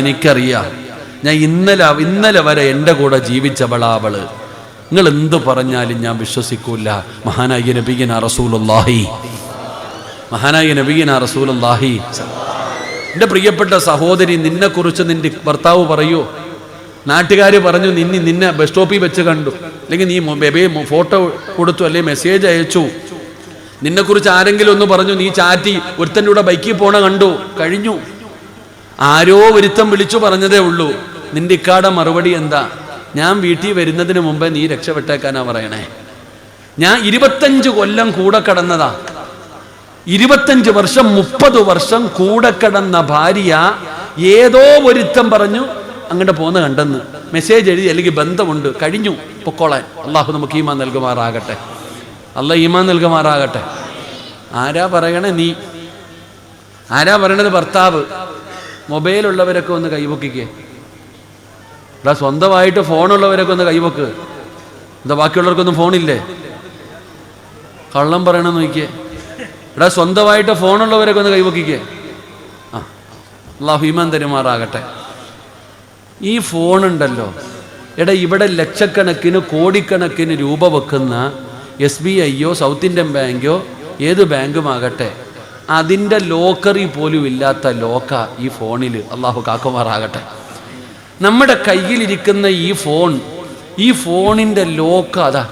എനിക്കറിയാം. ഞാൻ ഇന്നലെ വരെ എൻ്റെ കൂടെ ജീവിച്ചവളാവള്. നിങ്ങൾ എന്ത് പറഞ്ഞാലും ഞാൻ വിശ്വസിക്കൂല. മഹാനായ നബിയിന റസൂലുള്ളാഹി. എൻ്റെ പ്രിയപ്പെട്ട സഹോദരി, നിന്നെക്കുറിച്ച് നിന്റെ ഭർത്താവ് പറയൂ, നാട്ടുകാർ പറഞ്ഞു നിന്നെ ബസ് സ്റ്റോപ്പിൽ വെച്ച് കണ്ടു, അല്ലെങ്കിൽ നീ ഫോട്ടോ കൊടുത്തു, അല്ലെങ്കിൽ മെസ്സേജ് അയച്ചു, നിന്നെക്കുറിച്ച് ആരെങ്കിലും ഒന്ന് പറഞ്ഞു, നീ ചാറ്റി ഒരുത്തൻ്റെ കൂടെ ബൈക്കിൽ പോണ കണ്ടു, കഴിഞ്ഞു. ആരോ ഒരുത്തം വിളിച്ചു പറഞ്ഞതേ ഉള്ളൂ. നിന്റെ ഇക്കാടെ മറുപടി എന്താ? ഞാൻ വീട്ടിൽ വരുന്നതിന് മുമ്പേ നീ രക്ഷപ്പെട്ടേക്കാനാ പറയണേ. ഞാൻ 25 കൊല്ലം കൂടെ കടന്നതാ. 25 വർഷം 30 വർഷം കൂടെ കടന്ന ഭാര്യ ഏതോ ഒരുത്തം പറഞ്ഞു അങ്ങോട്ട് പോന്ന് കണ്ടെന്ന് മെസ്സേജ് എഴുതി, അല്ലെങ്കിൽ ബന്ധമുണ്ട്, കഴിഞ്ഞു, പൊക്കോളാൻ. അള്ളാഹു നമുക്ക് ഈമാൻ നൽകുമാറാകട്ടെ. അള്ളാഹ് ഈമാൻ നൽകുമാറാകട്ടെ. ആരാ പറയണേ? നീ ആരാ പറയണത്? ഭർത്താവ്. മൊബൈലുള്ളവരൊക്കെ ഒന്ന് കൈവക്കിക്കേ. ഇവിടെ സ്വന്തമായിട്ട് ഫോണുള്ളവരൊക്കെ ഒന്ന് കൈവക്ക്. എന്താ ബാക്കിയുള്ളവർക്കൊന്നും ഫോണില്ലേ? കള്ളം പറയണമെന്ന് നോക്കിയേ. ഇവിടെ സ്വന്തമായിട്ട് ഫോണുള്ളവരൊക്കെ ഒന്ന് കൈവക്കിക്കേ. അല്ലാഹു ഈമാൻ തരുമാറാകട്ടെ. ഈ ഫോണുണ്ടല്ലോ, ഇവിടെ ലക്ഷക്കണക്കിന് കോടിക്കണക്കിന് രൂപ വെക്കുന്ന SBIയോ സൗത്ത് ഇന്ത്യൻ ബാങ്കോ ഏത് ബാങ്കുമാകട്ടെ, അതിൻ്റെ ലോക്കറിൽ പോലും ഇല്ലാത്ത ലോക്ക ഈ ഫോണിൽ. അള്ളാഹു കാക്കുമാറാകട്ടെ. നമ്മുടെ കയ്യിലിരിക്കുന്ന ഈ ഫോണിൻ്റെ ലോക്ക് അതാ.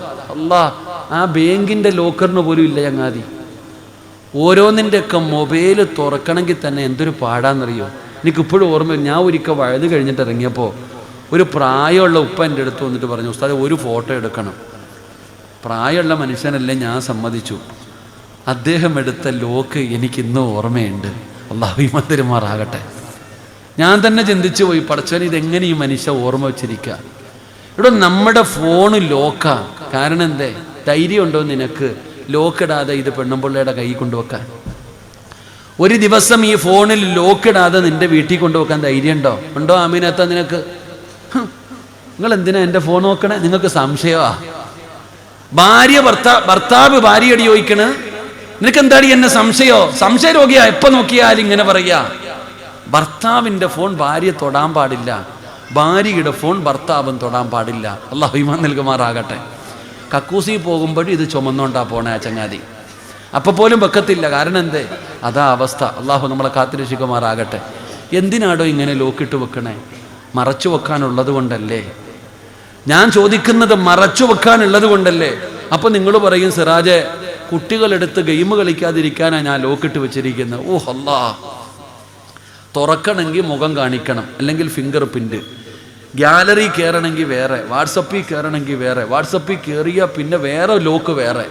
ആ ബാങ്കിൻ്റെ ലോക്കറിന് പോലും ഇല്ല ചങ്ങാതി. ഓരോന്നിൻ്റെയൊക്കെ മൊബൈൽ തുറക്കണമെങ്കിൽ തന്നെ എന്തൊരു പാടാന്നറിയോ? എനിക്കിപ്പോഴും ഓർമ്മ. ഞാൻ ഒരിക്കൽ വഴുത് കഴിഞ്ഞിട്ട് ഇറങ്ങിയപ്പോൾ ഒരു പ്രായമുള്ള ഉപ്പ എൻ്റെ അടുത്ത് വന്നിട്ട് പറഞ്ഞു, ഉസ്താദ് ഒരു ഫോട്ടോ എടുക്കണം. പ്രായമുള്ള മനുഷ്യനല്ലേ, ഞാൻ സമ്മതിച്ചു. അദ്ദേഹം എടുത്ത ലോക്ക് എനിക്കിന്നും ഓർമ്മയുണ്ട്. അല്ലാഹു ഈമാൻ തരുമാറാകട്ടെ. ഞാൻ തന്നെ ചിന്തിച്ചു പോയി, പടച്ചോനെ ഇതെങ്ങനെ ഈ മനുഷ്യ ഓർമ്മ വെച്ചിരിക്കുക. ഇവിടെ നമ്മുടെ ഫോണ് ലോക്കാ. കാരണം എന്തേ? ധൈര്യം ഉണ്ടോ നിനക്ക് ലോക്കിടാതെ ഇത് പെണ്ണുമ്പിള്ളയുടെ കൈ കൊണ്ടുവെക്കാൻ? ഒരു ദിവസം ഈ ഫോണിൽ ലോക്കിടാതെ നിന്റെ വീട്ടിൽ കൊണ്ടുവെക്കാൻ ധൈര്യം ഉണ്ടോ ആമീനത്ത നിനക്ക്? നിങ്ങൾ എന്തിനാ എൻ്റെ ഫോൺ നോക്കണേ? നിങ്ങൾക്ക് സംശയമാ? ഭർത്താവ് ഭാര്യയോട് ചോദിക്കണ്, നിനക്ക് എന്താടി എന്നെ സംശയ രോഗിയാ, എപ്പോ നോക്കിയാലും ഇങ്ങനെ പറയാ. ഭർത്താവിൻ്റെ ഫോൺ ഭാര്യ തൊടാൻ പാടില്ല, ഭാര്യയുടെ ഫോൺ ഭർത്താവും തൊടാൻ പാടില്ല. അല്ലാഹു ഈമാൻ നൽകുമാറാകട്ടെ. കക്കൂസി പോകുമ്പോഴും ഇത് ചുമന്നോണ്ടാ പോണേ ആ ചങ്ങാതി. അപ്പൊ പോലും വെക്കത്തില്ല. കാരണം എന്തേ? അതാ അവസ്ഥ. അല്ലാഹു നമ്മളെ കാത്തിരക്ഷിക്കുമാറാകട്ടെ. എന്തിനാടോ ഇങ്ങനെ ലോക്കിട്ട് വെക്കണേ? മറച്ചു വെക്കാനുള്ളത് കൊണ്ടല്ലേ? ഞാൻ ചോദിക്കുന്നത് മറച്ചു വെക്കാനുള്ളത് കൊണ്ടല്ലേ? അപ്പൊ നിങ്ങൾ പറയും, സിറാജെ കുട്ടികളെടുത്ത് ഗെയിം കളിക്കാതിരിക്കാനാണ് ഞാൻ ലോക്കിട്ട് വെച്ചിരിക്കുന്നത്. ഓഹ് അല്ലാ, തുറക്കണമെങ്കിൽ മുഖം കാണിക്കണം, അല്ലെങ്കിൽ ഫിംഗർ പ്രിന്റ്. ഗ്യാലറി കയറണമെങ്കിൽ വേറെ, വാട്സപ്പിൽ കയറണമെങ്കിൽ വേറെ, വാട്സപ്പിൽ കയറിയാൽ പിന്നെ വേറെ ലോക്ക് വേറെ.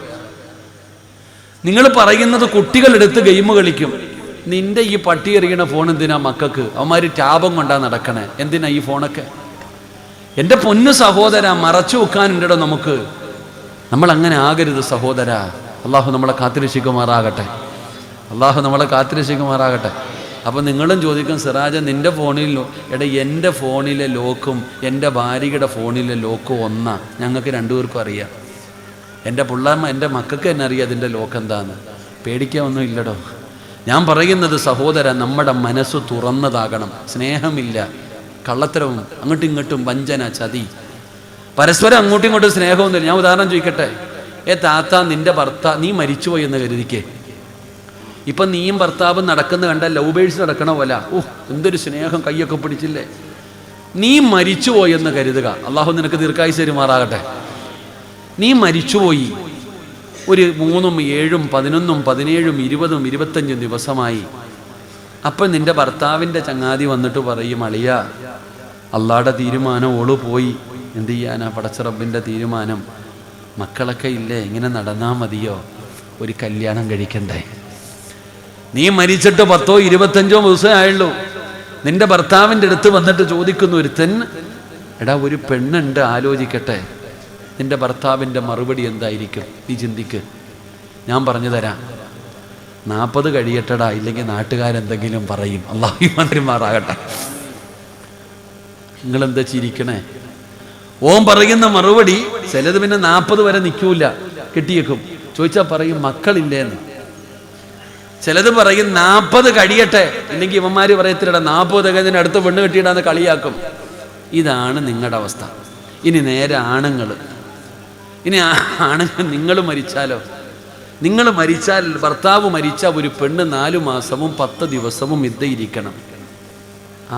നിങ്ങൾ പറയുന്നത് കുട്ടികളെടുത്ത് ഗെയിം കളിക്കും. നിന്റെ ഈ പട്ടി എറിയണ ഫോൺ എന്തിനാ മക്കൾക്ക്? അവന്മാര് ടാപം കൊണ്ടാ നടക്കണേ. എന്തിനാ ഈ ഫോണൊക്കെ? എൻ്റെ പൊന്നു സഹോദര, മറച്ചു വെക്കാനുണ്ടോ നമുക്ക്? നമ്മൾ അങ്ങനെ ആകരുത് സഹോദര. അള്ളാഹു നമ്മളെ കാത്തിരക്ഷിക്കുമാറാകട്ടെ. അള്ളാഹു നമ്മളെ കാത്തിരക്ഷിക്കുമാറാകട്ടെ. അപ്പം നിങ്ങളും ചോദിക്കും, സിറാജ നിൻ്റെ ഫോണിൽ എൻ്റെ ഫോണിലെ ലോക്കും എൻ്റെ ഭാര്യയുടെ ഫോണിലെ ലോക്കും ഒന്നാ. ഞങ്ങൾക്ക് രണ്ടുപേർക്കും അറിയാം. എൻ്റെ പിള്ളേർമ്മ എൻ്റെ മക്കൾക്ക് തന്നെ അറിയാം അതിൻ്റെ ലോക്ക് എന്താന്ന്. പേടിക്കാനൊന്നും ഇല്ലടോ. ഞാൻ പറയുന്നത് സഹോദര, നമ്മുടെ മനസ്സ് തുറന്നതാകണം. സ്നേഹമില്ല, കള്ളത്തരവും അങ്ങോട്ടും ഇങ്ങോട്ടും വഞ്ചന, ചതി, പരസ്പരം അങ്ങോട്ടും ഇങ്ങോട്ടും സ്നേഹമൊന്നുമില്ല. ഞാൻ ഉദാഹരണം ചോദിക്കട്ടെ. താത്ത, നിന്റെ നീ മരിച്ചുപോയി എന്ന് കരുതിക്കേ. ഇപ്പം നീയും ഭർത്താവും നടക്കുന്ന കണ്ട ലവ് ബേഴ്സ് നടക്കണ പോലെ, എന്തൊരു സ്നേഹം, കൈയൊക്കെ പിടിച്ചില്ലേ. നീ മരിച്ചുപോയി എന്ന് കരുതുക. അള്ളാഹു നിനക്ക് ദീർഘായുസ്സ് തരുമാറാകട്ടെ. നീ മരിച്ചുപോയി. ഒരു 3, 7, 11, 17, 20, 25 ദിവസമായി. അപ്പം നിന്റെ ഭർത്താവിൻ്റെ ചങ്ങാതി വന്നിട്ട് പറയും, അളിയ അള്ളാടെ തീരുമാനം, ഓള് പോയി, എന്ത് ചെയ്യാനാ, പടച്ച റബ്ബിൻ്റെ തീരുമാനം. മക്കളൊക്കെ ഇല്ലേ, ഇങ്ങനെ നടന്നാൽ മതിയോ? ഒരു കല്യാണം കഴിക്കണ്ടേ? നീ മരിച്ചിട്ട് 10, 25 ദിവസം ആയുള്ളൂ. നിന്റെ ഭർത്താവിൻ്റെ അടുത്ത് വന്നിട്ട് ചോദിക്കുന്നു ഒരുത്തൻ, എടാ ഒരു പെണ്ണുണ്ട്, ആലോചിക്കട്ടെ. നിന്റെ ഭർത്താവിൻ്റെ മറുപടി എന്തായിരിക്കും? നീ ചിന്തിക്ക്. ഞാൻ പറഞ്ഞു തരാം. 40 കഴിയട്ടടാ, ഇല്ലെങ്കിൽ നാട്ടുകാരെന്തെങ്കിലും പറയും. അല്ലാഹു മന്ത്രിമാറാകട്ടെ. നിങ്ങളെന്താ ചിരിക്കണേ? ഓൻ പറയുന്ന മറുപടി ചിലത് പിന്നെ 40 വരെ നിൽക്കൂല, കെട്ടിയേക്കും. ചോദിച്ചാൽ പറയും മക്കളില്ലേന്ന്. ചിലത് പറയും 40 കഴിയട്ടെ, ഇല്ലെങ്കിൽ ഇവന്മാര് പറയത്തില്ലടാ 40 തികഞ്ഞതിന് അടുത്ത് പെണ്ണ് കെട്ടിയിടാന്ന് കളിയാക്കും. ഇതാണ് നിങ്ങളുടെ അവസ്ഥ. ഇനി നേരെ ആണുങ്ങൾ നിങ്ങൾ മരിച്ചാലോ? നിങ്ങൾ മരിച്ചാൽ, ഭർത്താവ് മരിച്ച ഒരു പെണ്ണ് 4 മാസവും 10 ദിവസവും ഇരിക്കണം.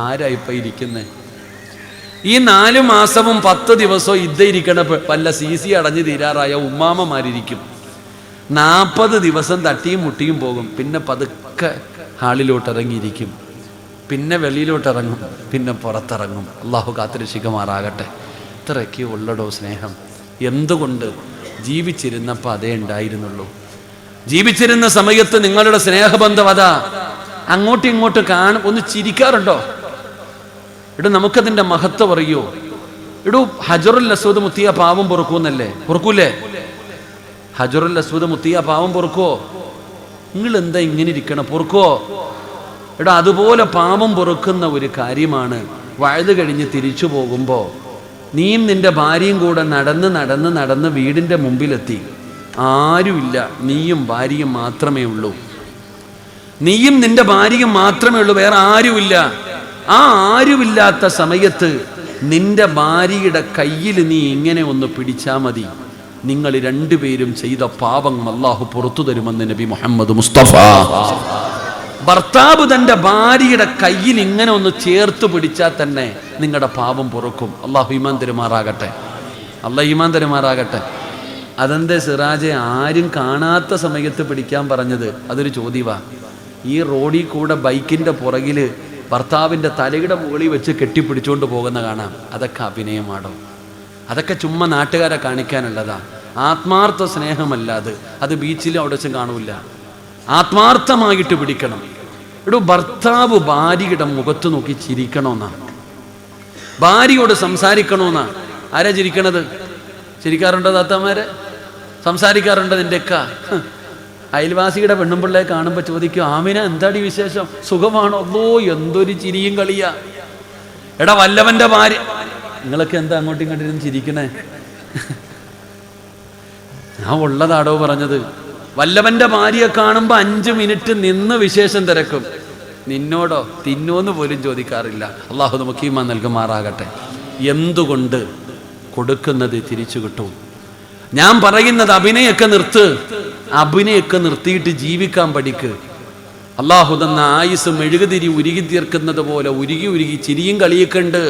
ആരാ ഇപ്പൊ ഇരിക്കുന്നത്? ഈ 4 മാസവും 10 ദിവസവും ഇരിക്കണ വല്ല CC അടഞ്ഞു തീരാറായ ഉമ്മാമ്മമാരിക്കും. 40 ദിവസം തട്ടിയും മുട്ടിയും പോകും. പിന്നെ പതുക്കെ ഹാളിലോട്ട് ഇറങ്ങിയിരിക്കും. പിന്നെ വെളിയിലോട്ടിറങ്ങും. പിന്നെ പുറത്തിറങ്ങും. അള്ളാഹു കാത്തുരക്ഷിക്കുമാറാകട്ടെ. ഇത്രയ്ക്ക് ഉള്ളടോ സ്നേഹം. എന്തുകൊണ്ട്? ജീവിച്ചിരുന്നപ്പോൾ അതേ ഉണ്ടായിരുന്നുള്ളൂ. ജീവിച്ചിരുന്ന സമയത്ത് നിങ്ങളുടെ സ്നേഹബന്ധം അതാ. അങ്ങോട്ടും ഇങ്ങോട്ട് ഒന്ന് ചിരിക്കാറുണ്ടോ? ഇടൂ, നമുക്കതിൻ്റെ മഹത്വം അറിയോ? ഇടൂ, ഹജറുൽ അസ്വദ് മുത്തിയ പാവം പൊറുക്കൂന്നല്ലേ? പൊറുക്കൂലേ? ഹജറുൽ അസ്വദ് മുത്തിയ പാവം പൊറുക്കോ? നിങ്ങൾ എന്താ ഇങ്ങനെ ഇരിക്കണം? പൊറുക്കോ? എടാ, അതുപോലെ പാപം പൊറുക്കുന്ന ഒരു കാര്യമാണ് വഴുത് കഴിഞ്ഞ് തിരിച്ചു പോകുമ്പോൾ നീയും നിന്റെ ഭാര്യയും കൂടെ നടന്ന് വീടിൻ്റെ മുമ്പിലെത്തി. ആരുമില്ല, നീയും ഭാര്യയും മാത്രമേ ഉള്ളൂ. നീയും നിന്റെ ഭാര്യയും മാത്രമേ ഉള്ളൂ, വേറെ ആരുമില്ല. ആ ആരുമില്ലാത്ത സമയത്ത് നിന്റെ ഭാര്യയുടെ കയ്യിൽ നീ ഇങ്ങനെ ഒന്ന് പിടിച്ചാൽ മതി. നിങ്ങൾ രണ്ടുപേരും ചെയ്ത പാപം അല്ലാഹു പുറത്തു തരുമെന്ന് നബി മുഹമ്മദ് മുസ്തഫ. ഭർത്താവ് തൻ്റെ ഭാര്യയുടെ കയ്യിൽ ഇങ്ങനെ ഒന്ന് ചേർത്ത് പിടിച്ചാൽ തന്നെ നിങ്ങളുടെ പാപം പൊറുക്കും. അള്ളാഹു ഈമാൻ തരുമാറാകട്ടെ. അള്ളാഹു ഈമാൻ തരുമാറാകട്ടെ. അതെന്തേ സിറാജെ ആരും കാണാത്ത സമയത്ത് പിടിക്കാൻ പറഞ്ഞത്? അതൊരു ചോദ്യവാ. ഈ റോഡിൽ കൂടെ ബൈക്കിൻ്റെ പുറകിൽ ഭർത്താവിൻ്റെ തലയുടെ മുകളിൽ വെച്ച് കെട്ടിപ്പിടിച്ചുകൊണ്ട് പോകുന്ന കാണാം. അതൊക്കെ അഭിനയമാണോ? അതൊക്കെ ചുമ്മാ നാട്ടുകാരെ കാണിക്കാനുള്ളതാ. ആത്മാർത്ഥ സ്നേഹമല്ലാതെ അത് ബീച്ചിലും അവിടെ വെച്ചും കാണൂല. ആത്മാർത്ഥമായിട്ട് പിടിക്കണം. ഇവിടെ ഭർത്താവ് ഭാര്യയുടെ മുഖത്ത് നോക്കി ചിരിക്കണമെന്നാ, ഭാര്യയോട് സംസാരിക്കണമെന്നാ. ആരാ ചിരിക്കണത്? ചിരിക്കാറുണ്ടോ താത്തമാരെ? സംസാരിക്കാറുണ്ടോ? നിൻ്റെയൊക്കെ അയൽവാസിയുടെ പെണ്ണും പിള്ളയെ കാണുമ്പോൾ ചോദിക്കും, ആമിന എന്താടി വിശേഷം, സുഖമാണോ? അല്ലോ എന്തൊരു ചിരിയും കളിയാ. എടാ വല്ലവന്റെ ഭാര്യ, നിങ്ങളൊക്കെ എന്താ അങ്ങോട്ടും ഇങ്ങോട്ടും ചിരിക്കണേ? ഞാൻ ഉള്ളതാടോ പറഞ്ഞത്. വല്ലവന്റെ ഭാര്യയെ കാണുമ്പോൾ 5 മിനിറ്റ് നിന്ന് വിശേഷം തിരക്കും. നിന്നോടോ തിന്നോന്ന് പോലും ചോദിക്കാറില്ല. അള്ളാഹു നമുക്ക് ഈമാൻ നൽകുമാറാകട്ടെ. എന്തുകൊണ്ട്? കൊടുക്കുന്നത് തിരിച്ചു കിട്ടും. ഞാൻ പറയുന്നത് അഭിനയൊക്കെ നിർത്തിയിട്ട് ജീവിക്കാൻ പഠിക്ക്. അള്ളാഹു തന്ന ആയുസ് മെഴുകുതിരി ഉരുകി തീർക്കുന്നത് പോലെ ഉരുകി ചിരിയും കളിയൊക്കെ ഉണ്ട്.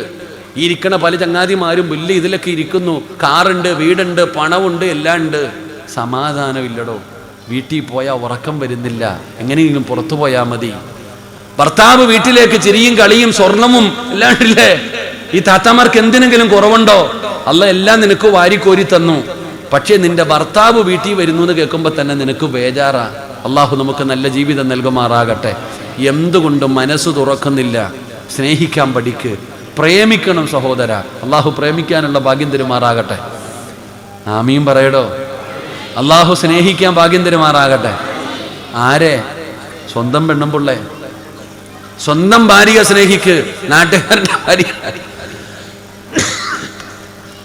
ഈ ഇരിക്കണ പല ചങ്ങാതിമാരും വലിയ ഇതിലൊക്കെ ഇരിക്കുന്നു. കാറുണ്ട്, വീടുണ്ട്, പണമുണ്ട്, എല്ലാം ഉണ്ട്. സമാധാനമില്ലടോ. വീട്ടിൽ പോയാൽ ഉറക്കം വരുന്നില്ല. എങ്ങനെയെങ്കിലും പുറത്തു പോയാൽ മതി. ഭർത്താവ് വീട്ടിലേക്ക് ചിരിയും കളിയും സ്വർണവും എല്ലാം ഇല്ലേ? ഈ താത്താമാർക്ക് എന്തിനെങ്കിലും കുറവുണ്ടോ? അല്ല എല്ലാം നിനക്ക് വാരിക്കോരി തന്നു. പക്ഷേ നിന്റെ ഭർത്താവ് വീട്ടിൽ വരുന്നു എന്ന് കേൾക്കുമ്പോൾ തന്നെ നിനക്ക് ബേജാറാ. അള്ളാഹു നമുക്ക് നല്ല ജീവിതം നൽകുമാറാകട്ടെ. എന്തുകൊണ്ടും മനസ്സ് തുറക്കുന്നില്ല. സ്നേഹിക്കാൻ പഠിക്ക്, പ്രേമിക്കണം സഹോദര. അള്ളാഹു പ്രേമിക്കാനുള്ള ഭാഗ്യം തരുമാറാകട്ടെ. ആമീൻ പറയടോ. അള്ളാഹു സ്നേഹിക്കാൻ ഭാഗ്യം തരുമാറാകട്ടെ. ആരെ? സ്വന്തം പെണ്ണും പിള്ളേ, സ്വന്തം ഭാര്യ സ്നേഹിക്ക്. നാട്ടുകാരുടെ ഭാര്യ,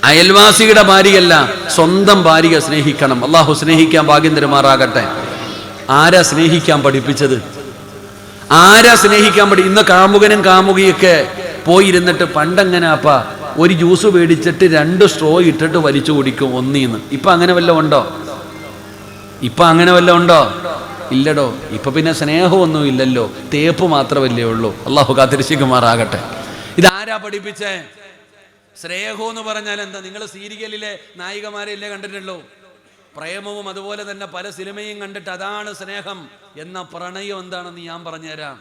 അയൽവാസിയുടെ ഭാര്യയല്ല, സ്വന്തം ഭാര്യ സ്നേഹിക്കണം. അള്ളാഹു സ്നേഹിക്കാൻ ഭാഗ്യം തരുമാറാകട്ടെ. ആരാ സ്നേഹിക്കാൻ പഠിപ്പിച്ചത്? ആരാ സ്നേഹിക്കാൻ ഇന്ന് കാമുകനും കാമുകിയൊക്കെ പോയിരുന്നിട്ട് പണ്ടെങ്ങനെ അപ്പാ ഒരു ജ്യൂസ് മേടിച്ചിട്ട് 2 സ്ട്രോ ഇട്ടിട്ട് വലിച്ചു കുടിക്കും ഒന്നീന്ന്. ഇപ്പൊ അങ്ങനെ വല്ലതും ഉണ്ടോ? ഇല്ലടോ. ഇപ്പൊ പിന്നെ സ്നേഹമൊന്നും ഇല്ലല്ലോ, തേപ്പ് മാത്രമല്ലേ ഉള്ളൂ. അള്ളാഹു കാത്തിരക്ഷിക്കുമാറാകട്ടെ. ഇതാരാ പഠിപ്പിച്ചേ? സ്നേഹം എന്ന് പറഞ്ഞാൽ എന്താ? നിങ്ങൾ സീരിയലിലെ നായികമാരെയല്ലേ കണ്ടിട്ടുള്ളൂ? പ്രേമവും അതുപോലെ തന്നെ പല സിനിമയും കണ്ടിട്ട് അതാണ് സ്നേഹം എന്ന പ്രണയം എന്താണെന്ന് ഞാൻ പറഞ്ഞുതരാം.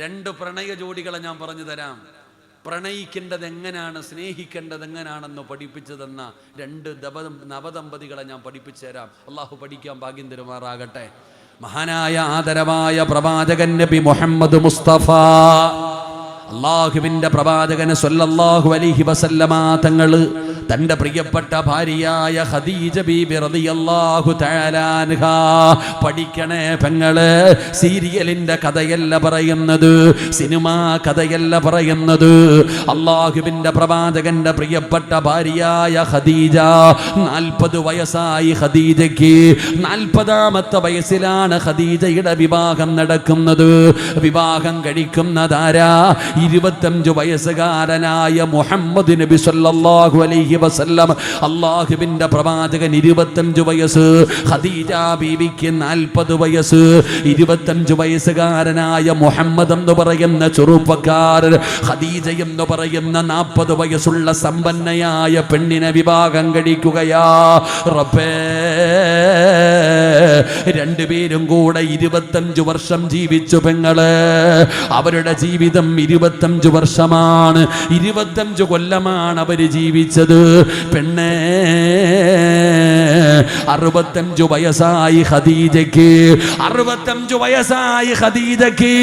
2 പ്രണയ ജോഡികളെ ഞാൻ പറഞ്ഞു തരാം. പ്രണയിക്കേണ്ടത് എങ്ങനെയാണ്, സ്നേഹിക്കേണ്ടത് എങ്ങനെയാണെന്ന് പഠിപ്പിച്ചു തന്ന 2 നവദമ്പതികളെ ഞാൻ പഠിപ്പിച്ചു തരാം. അള്ളാഹു പഠിക്കാൻ ഭാഗ്യം തരുമാറാകട്ടെ. മഹാനായ ആദരവായ പ്രവാചകൻ നബി മുഹമ്മദ് മുസ്തഫ, അള്ളാഹുവിന്റെ പ്രവാചകന് സ്വല്ലല്ലാഹു അലൈഹി വസല്ലമ തന്റെ പ്രിയപ്പെട്ട ഭാര്യയായ ഖദീജ ബീബി റളിയല്ലാഹു തആല അൻഹാ. പഠിക്കണേ പെങ്ങള്, സീരിയലിന്റെ കഥയല്ല പറയുന്നത്, സിനിമാ കഥയല്ല പറയുന്നത്. അല്ലാഹുവിന്റെ പ്രവാചകന്റെ പ്രിയപ്പെട്ട ഭാര്യയായ ഖദീജ, 40 വയസ്സായി ഖദീജയ്ക്ക്. 40ാമത്തെ വയസ്സിലാണ് ഖദീജയുടെ വിവാഹം നടക്കുന്നത്. വിവാഹം കഴിക്കുന്നതാരാ? 25 വയസ്സുകാരനായ മുഹമ്മദ് നബി സല്ലല്ലാഹു അലൈഹി വസല്ലം. അല്ലാഹുവിന്റെ പ്രവാചകൻ 25 വയസ്സ്, ഖദീജ ബീവിക്ക് 40 വയസ്സ്. 25 വയസ്സുകാരനായ മുഹമ്മദ് എന്ന് പറയുന്ന ചെറുപ്പക്കാരൻ, ഖദീജ എന്ന് പറയുന്ന 40 വയസ്സുള്ള സമ്പന്നയായ പെണ്ണിനെ വിവാഹം കഴിക്കുകയാ. റബ്ബേ, രണ്ടുപേരും കൂടെ 25 വർഷം ജീവിച്ചു പെങ്ങള്. അവരുടെ ജീവിതം 25 വർഷമാണ്, 25 കൊല്ലമാണ് അവര് ജീവിച്ചത്. പെണ്ണേ, 65 വയസ്സായി ഖദീജയ്ക്ക്. 65 വയസ്സായി ഖദീജയ്ക്ക്.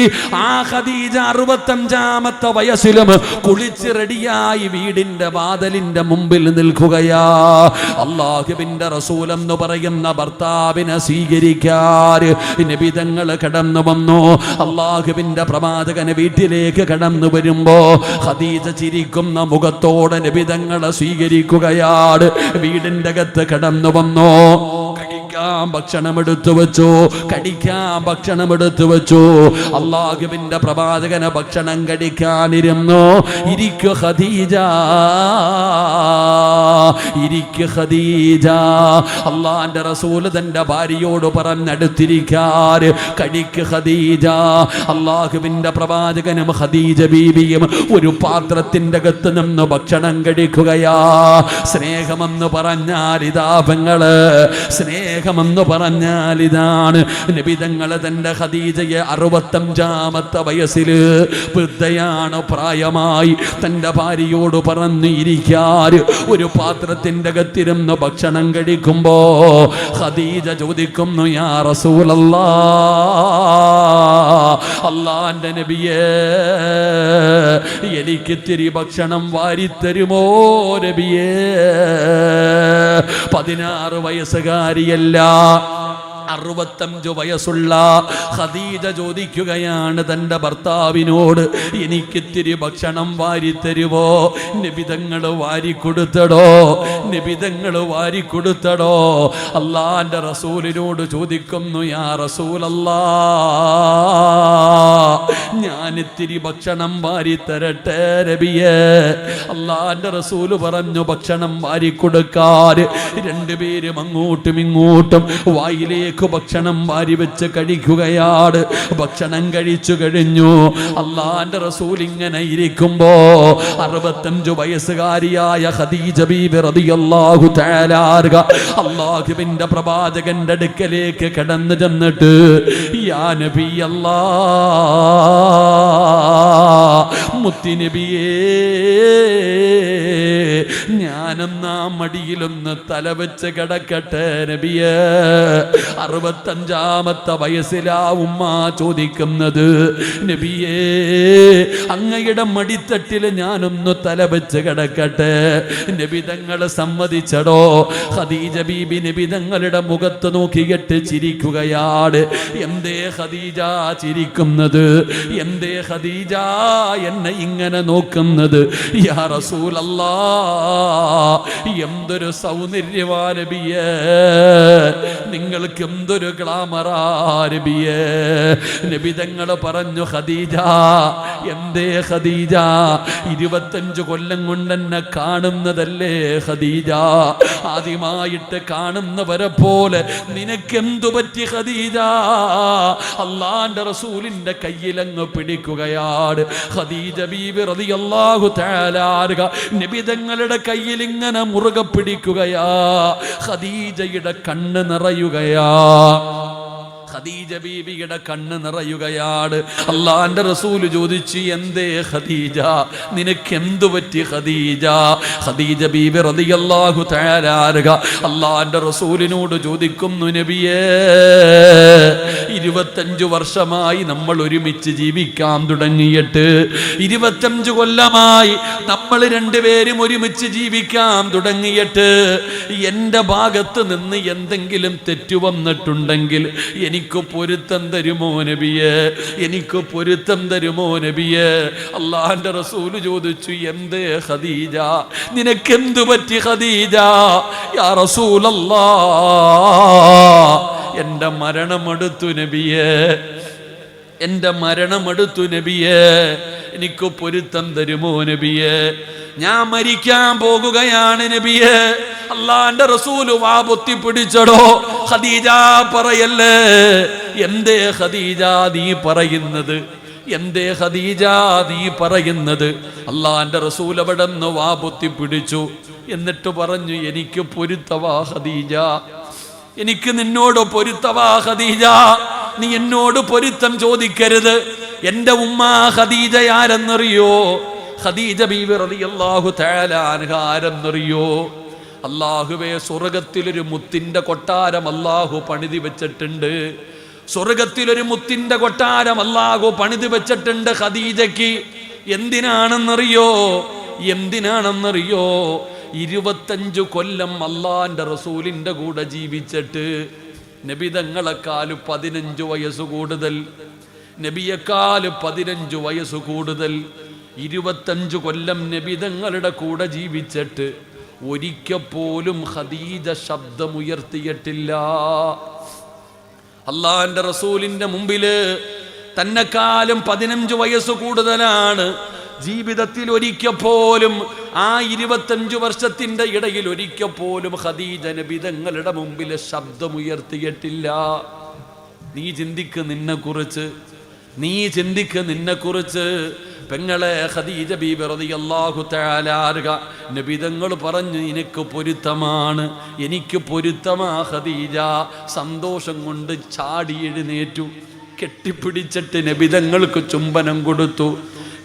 ആ ഖദീജ 65ാമത്തെ വയസ്സിലും കുളിച്ച് റെഡിയായി വീടിന്റെ വാതിലിന്റെ മുമ്പിൽ നിൽക്കുകയാ. അല്ലാഹുവിന്റെ റസൂൽ എന്ന് പറയുന്ന ഭർത്താവിനെ സ്വീകരിക്കാൻ നബി തങ്ങൾ കടന്നു വന്നു. അല്ലാഹുവിന്റെ പ്രവാചകന് വീട്ടിലേക്ക് കടന്നു വരുമ്പോ ഖദീജ ചിരിക്കുന്ന മുഖത്തോടെ നബി തങ്ങളെ സ്വീകരിക്കുകയാണ്. വീടിന്റെ അകത്ത് കടന്നു വന്നു. ഭക്ഷണം എടുത്തു വെച്ചു, കഴിക്കാൻ ഭക്ഷണം എടുത്തു വെച്ചു. അല്ലാഹുവിന്റെ പ്രവാചകന് ഭക്ഷണം കഴിക്കാനിരുന്നു. ഇരിക്കു ഖദീജ, ഇരിക്കു ഖദീജ. അല്ലാഹുവിന്റെ റസൂൽ തന്റെ ഭാര്യയോട് പറഞ്ഞടുത്തിരിക്കാൻ. കഴിക്കു ഖദീജ. അല്ലാഹുവിന്റെ പ്രവാചകനും ഖദീജ ബീവിയും ഒരു പാത്രത്തിന്റെ അകത്ത് നിന്ന് ഭക്ഷണം കഴിക്കുകയാ. സ്നേഹമെന്ന് പറഞ്ഞാൽ ഇതാ പെങ്ങള്, സ്നേഹമെന്ന് പറഞ്ഞാൽ ഇതാണ്. നബി തങ്ങൾ തന്റെ ഖദീജയെ 65ാമത്തെ വയസ്സിൽ, വൃദ്ധയാണ്, പ്രായമായി, തന്റെ ഭാര്യയോട് പറഞ്ഞു ഇരിക്കാൻ. ഒരു പാത്രത്തിന്റെ അകത്തിരുന്ന് ഭക്ഷണം കഴിക്കുമ്പോ ഖദീജ ചോദിക്കുന്നു, യാ റസൂലല്ലാഹ്, അല്ലാഹുവിന്റെ നബിയേ, എനിക്കിത്തിരി ഭക്ഷണം വാരിത്തരുമോ നബിയേ? 16 വയസ്സുകാരിയല്ല, 65 വയസ്സുള്ള ഖദീജ ചോദിക്കുകയാണ് തന്റെ ഭർത്താവിനോട്, എനിക്കിത്തിരി ഭക്ഷണം വാരിത്തരുവോ? നബിതങ്ങൾ വാരിക്കൊടുത്തടോ, നബിതങ്ങൾ വാരിക്കൊടുത്തടോ. അല്ലാഹുവിന്റെ റസൂലിനോട് ചോദിക്കുന്നു, യാ റസൂലല്ലാഹ്, ഞാനിത്തിരി ഭക്ഷണം വാരിത്തരട്ടെ നബിയേ? അല്ലാഹുവിന്റെ റസൂല് പറഞ്ഞു ഭക്ഷണം വാരിക്കൊടുക്കാൻ. രണ്ടുപേരും അങ്ങോട്ടും ഇങ്ങോട്ടും വായിലേക്ക് ഭക്ഷണം വാരി വെച്ച് കഴിക്കുകയാണ്. ഭക്ഷണം കഴിച്ചു കഴിഞ്ഞു. അല്ലാഹുവിന്റെ റസൂൽ ഇങ്ങനെ ഇരിക്കുമ്പോ 65 വയസ്സുകാരിയായ ഖദീജ ബീബി റളിയല്ലാഹു തആല അൻഹ അല്ലാഹുവിന്റെ പ്രവാചകന്റെ അടുക്കലേക്ക് കടന്നു ചെന്നിട്ട്, യാ നബിയല്ലാഹ്, മുത്തി നബിയേ, ഞാനെന്നാ മടിയിലൊന്ന് തലവെച്ച് കിടക്കട്ടെ നബിയേ? 65ാമത്തെ വയസ്സിലാ ഉമ്മ ചോദിക്കുന്നത്, നബിയേ, അങ്ങയുടെ മടിത്തട്ടിൽ ഞാനൊന്ന് തലവെച്ച് കിടക്കട്ടെ? നബി തങ്ങൾ സമ്മതിച്ചടോ. ഖദീജ ബീബി നബി തങ്ങളുടെ മുഖത്ത് നോക്കിയിട്ട് ചിരിക്കുകയാണ്. എന്തേ ഖദീജ ചിരിക്കുന്നത്? എന്തേ ഖദീജ എന്നെ ഇങ്ങനെ നോക്കുന്നത്? യാ റസൂലല്ലാഹ്, എന്തൊരു സൗന്ദര്യവാ നബിയേ, നിങ്ങൾക്ക് എന്തൊരു ഗ്ലാമറാ നബിയേ? നബി തങ്ങൾ പറഞ്ഞു, ഖദീജ, എന്തേ ഖദീജ, 25 കൊല്ലം കൊണ്ട് എന്നെ കാണുന്നതല്ലേ ഖദീജ? ആദ്യമായിട്ട് കാണുന്നവരെ പോലെ നിനക്കെന്തു പറ്റി ഖദീജ? അല്ലാഹുവിന്റെ റസൂലിന്റെ കയ്യിലങ്ങ് പിടിക്കുകയാണ് ഖദീജ ബീബി റളിയല്ലാഹു തആല അൻഹ. നബി തങ്ങളുടെ കയ്യിൽ ഇങ്ങനെ മുറുകെ പിടിക്കുകയാ. ഖദീജയുടെ കണ്ണ് നിറയുകയാ. ഖദീജ ബീവിയുടെ കണ്ണ് നിറയുകയാണ്. അള്ളാന്റെ റസൂല് ചോദിച്ചു, എന്തേ ഖദീജ, നിനക്ക് എന്തു പറ്റി ഖദീജ? ഖദീജ ബീവി റളിയല്ലാഹു തആല അൻഹ അള്ളാന്റെ റസൂലിനോട് ചോദിക്കുന്നു, നബിയേ 25 വർഷമായി നമ്മൾ ഒരുമിച്ച് ജീവിക്കാൻ തുടങ്ങിയിട്ട്, 25 കൊല്ലമായി നമ്മൾ രണ്ടുപേരും ഒരുമിച്ച് ജീവിക്കാൻ തുടങ്ങിയിട്ട് എൻ്റെ ഭാഗത്ത് നിന്ന് എന്തെങ്കിലും തെറ്റു വന്നിട്ടുണ്ടെങ്കിൽ എനിക്ക് പൊരുത്തം തരുമോ നബിയേ? എനിക്ക് പൊരുത്തം തരുമോ നബിയേ? അള്ളാഹുവിന്റെ റസൂല് ചോദിച്ചു, എന്തേ ഖദീജ, നിനക്കെന്തു പറ്റി ഖദീജ? യാ റസൂലല്ലാഹ്, എൻ്റെ മരണമെടുത്തു നബിയേ, എൻ്റെ മരണമെടുത്തു നബിയേ, എനിക്ക് പൊരുത്തം തരുമോ നബിയേ? ഞാൻ മരിക്കാൻ പോകുകയാണ് നബിയേ. അള്ളാന്റെ റസൂല് വാ പൊത്തി പിടിച്ചടോ. ഖദീജ പറയല്ലേ, എന്തേ ഖദീജ നീ പറയുന്നത്? എന്തേ ഖദീജ നീ പറയുന്നത്? അള്ളാന്റെ റസൂൽ അവിടെ നിന്ന് വാ പൊത്തി പിടിച്ചു. എന്നിട്ട് പറഞ്ഞു, എനിക്ക് പൊരുത്തവാ ഖദീജ, എനിക്ക് നിന്നോട് പൊരുത്തവാ ഖദീജ. നീ എന്നോട് പൊരുത്തം ചോദിക്കരുത്. എന്റെ ഉമ്മ ഖദീജ ആരെന്നറിയോ? ഖദീജ ബീവി റളിയല്ലാഹു തആല അൻഹ ആരെന്നറിയോ? അല്ലാഹുവേ, സ്വർഗത്തിലൊരു മുത്തിന്റെ കൊട്ടാരം അല്ലാഹു പണിതി വെച്ചിട്ടുണ്ട്. സ്വർഗത്തിലൊരു മുത്തിന്റെ കൊട്ടാരം അല്ലാഹു പണിതി വെച്ചിട്ടുണ്ട് ഖദീജയ്ക്ക്. എന്തിനാണെന്നറിയോ? എന്തിനാണെന്നറിയോ? 25 കൊല്ലം അള്ളാന്റെ റസൂലിന്റെ കൂടെ ജീവിച്ചിട്ട് നബിതങ്ങളെക്കാൾ 15 വയസ്സ് കൂടുതൽ, നബിയെക്കാൾ 15 വയസ്സ് കൂടുതൽ, 25 കൊല്ലം നബിതങ്ങളുടെ കൂടെ ജീവിച്ചിട്ട് ഒരിക്കൽ പോലും ഖദീജ ശബ്ദമുയർത്തിയിട്ടില്ല. അള്ളാന്റെ റസൂലിന്റെ മുമ്പില് തന്നെക്കാളും 15 വയസ്സ് കൂടുതലാണ്. ജീവിതത്തിൽ ഒരിക്കൽ പോലും, ആ 25 വർഷത്തിന്റെ ഇടയിൽ ഒരിക്കൽ പോലും ഖദീജ നബിതങ്ങളുടെ മുമ്പിൽ ശബ്ദമുയർത്തിയിട്ടില്ല. നീ ചിന്തിക്ക് നിന്നെ കുറിച്ച്, നീ ചിന്തിക്ക് നിന്നെ കുറിച്ച്. പെങ്ങളെ ഖദീജ ബീബി റളിയല്ലാഹു തആല അൻഹ നബിതങ്ങൾ പറഞ്ഞു, എനിക്ക് പൊരുത്തമാണ്, എനിക്ക് പൊരുത്തമാ ഖദീജ. സന്തോഷം കൊണ്ട് ചാടി എഴുന്നേറ്റു. കെട്ടിപ്പിടിച്ചിട്ട് നബിതങ്ങൾക്ക് ചുംബനം കൊടുത്തു.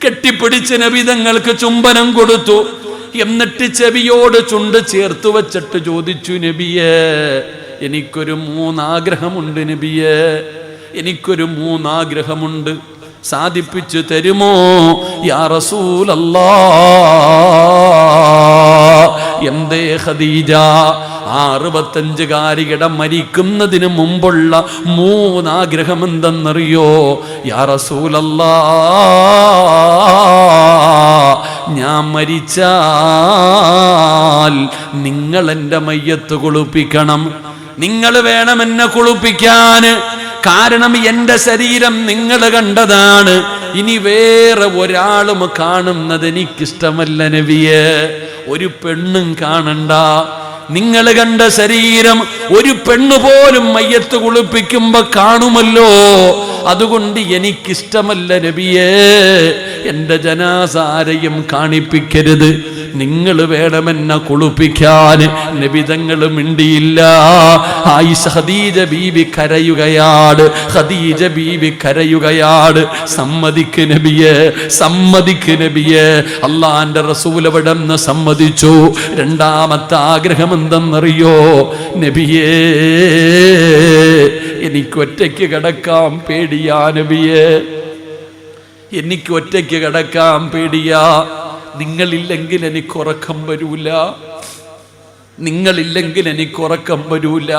കെട്ടിപ്പിടിച്ച് നബിതങ്ങൾക്ക് ചുംബനം കൊടുത്തു. എന്നിട്ട് ചെവിയോട് ചുണ്ട് ചേർത്ത് വെച്ചിട്ട് ചോദിച്ചു, നബിയേ, എനിക്കൊരു 3 ആഗ്രഹമുണ്ട് നബിയേ, എനിക്കൊരു 3 ആഗ്രഹമുണ്ട്, സാധിപ്പിച്ചു തരുമോ യാ റസൂലല്ലാഹ്? എന്തേ ഖദീജ? 65-കാരിയുടെ മരിക്കുന്നതിന് മുമ്പുള്ള 3 ആഗ്രഹം എന്തെന്നറിയോ? യാ റസൂലല്ലാഹ്, ഞാൻ മരിച്ചാൽ നിങ്ങൾ എൻ്റെ മയ്യത്ത് കുളിപ്പിക്കണം. നിങ്ങൾ വേണം എന്നെ കുളിപ്പിക്കാൻ. കാരണം എൻ്റെ ശരീരം നിങ്ങൾ കണ്ടതാണ്. ഇനി വേറെ ഒരാളും കാണുന്നത് എനിക്കിഷ്ടമല്ല നബിയേ. ഒരു പെണ്ണും കാണണ്ട. നിങ്ങൾ കണ്ട ശരീരം ഒരു പെണ്ണ് പോലും മയ്യത്ത് കുളിപ്പിക്കുമ്പോ കാണുമല്ലോ. അതുകൊണ്ട് എനിക്കിഷ്ടമല്ല നബിയേ. എൻ്റെ ജനാസ ആരെയും കാണിപ്പിക്കരുത്. നിങ്ങൾ വേണമെന്നെ കുളിപ്പിക്കാൻ. നബിതങ്ങൾ മിണ്ടിയില്ല. ആയിഷ ഖദീജ ബീവി കരയുകയാണ്. ഖദീജ ബീവി കരയുകയാണ്. സമ്മതിക്ക് നബിയേ, സമ്മതിക്ക് നബിയേ. അള്ളാന്റെ റസൂൽ അവിടെന്ന് സമ്മതിച്ചു. 2ാമത്തെ ആഗ്രഹം എന്തെന്നറിയോ? നബിയേ, എനിക്ക് ഒറ്റയ്ക്ക് കിടക്കാൻ പേടിയാ നബിയേ, എനിക്ക് ഒറ്റയ്ക്ക് കിടക്കാൻ പേടിയാ. നിങ്ങളില്ലെങ്കിൽ എനിക്ക് ഉറക്കം വരൂല, നിങ്ങളില്ലെങ്കിൽ എനിക്ക് ഉറക്കം വരൂല.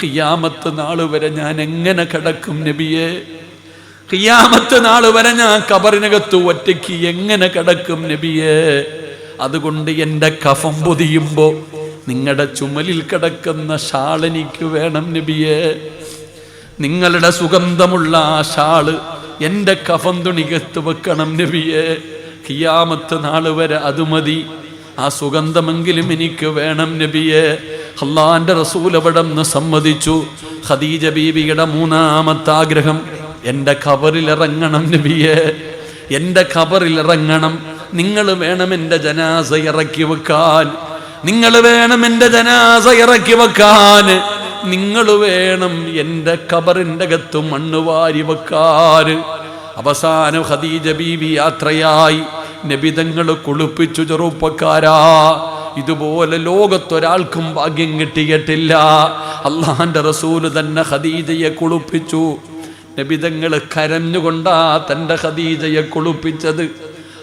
ഖിയാമത്ത് നാൾ വരെ ഞാൻ എങ്ങനെ കിടക്കും നബിയേ? ഖിയാമത്ത് നാൾ വരെ ഞാൻ ഖബറിനകത്ത് ഒറ്റയ്ക്ക് എങ്ങനെ കിടക്കും നബിയേ? അതുകൊണ്ട് എൻ്റെ കഫം പൊതിയുമ്പോ നിങ്ങളുടെ ചുമലിൽ കിടക്കുന്ന ഷാൾ എനിക്ക് വേണം നബിയേ. നിങ്ങളുടെ സുഗന്ധമുള്ള ആ ഷാള് എൻ്റെ കഫം തുണികത്ത് വെക്കണം നബിയേ. ഖിയാമത്ത് നാൾ വരെ അത് മതി. ആ സുഗന്ധമെങ്കിലും എനിക്ക് വേണം നബിയേ. അള്ളാന്റെ റസൂൽ അവിടെ നിന്ന് സമ്മതിച്ചു. ഖദീജ ബീവിയുടെ 3ാമത്തെ ആഗ്രഹം, എൻ്റെ ഖബറിൽ ഇറങ്ങണം നബിയേ, എൻ്റെ ഖബറിൽ ഇറങ്ങണം. നിങ്ങൾ വേണം എൻ്റെ ജനാസ ഇറക്കി വെക്കാൻ, നിങ്ങൾ വേണം എൻ്റെ ജനാസ ഇറക്കി വെക്കാൻ. നിങ്ങൾ വേണം എൻ്റെ ഖബറിൻ്റെ അകത്ത് മണ്ണ് വാരി വെക്കാൻ. അവസാനം ഖദീജ ബീവി യാത്രയായി. നബി തങ്ങൾ കുളിപ്പിച്ചു. ചെറുപ്പക്കാരാ, ഇതുപോലെ ലോകത്തൊരാൾക്കും ഭാഗ്യം കിട്ടിയിട്ടില്ല. അള്ളാന്റെ റസൂല് തന്നെ ഖദീജയെ കുളിപ്പിച്ചു. നബി തങ്ങൾ കരഞ്ഞുകൊണ്ടാ തൻ്റെ ഖദീജയെ കുളിപ്പിച്ചത്.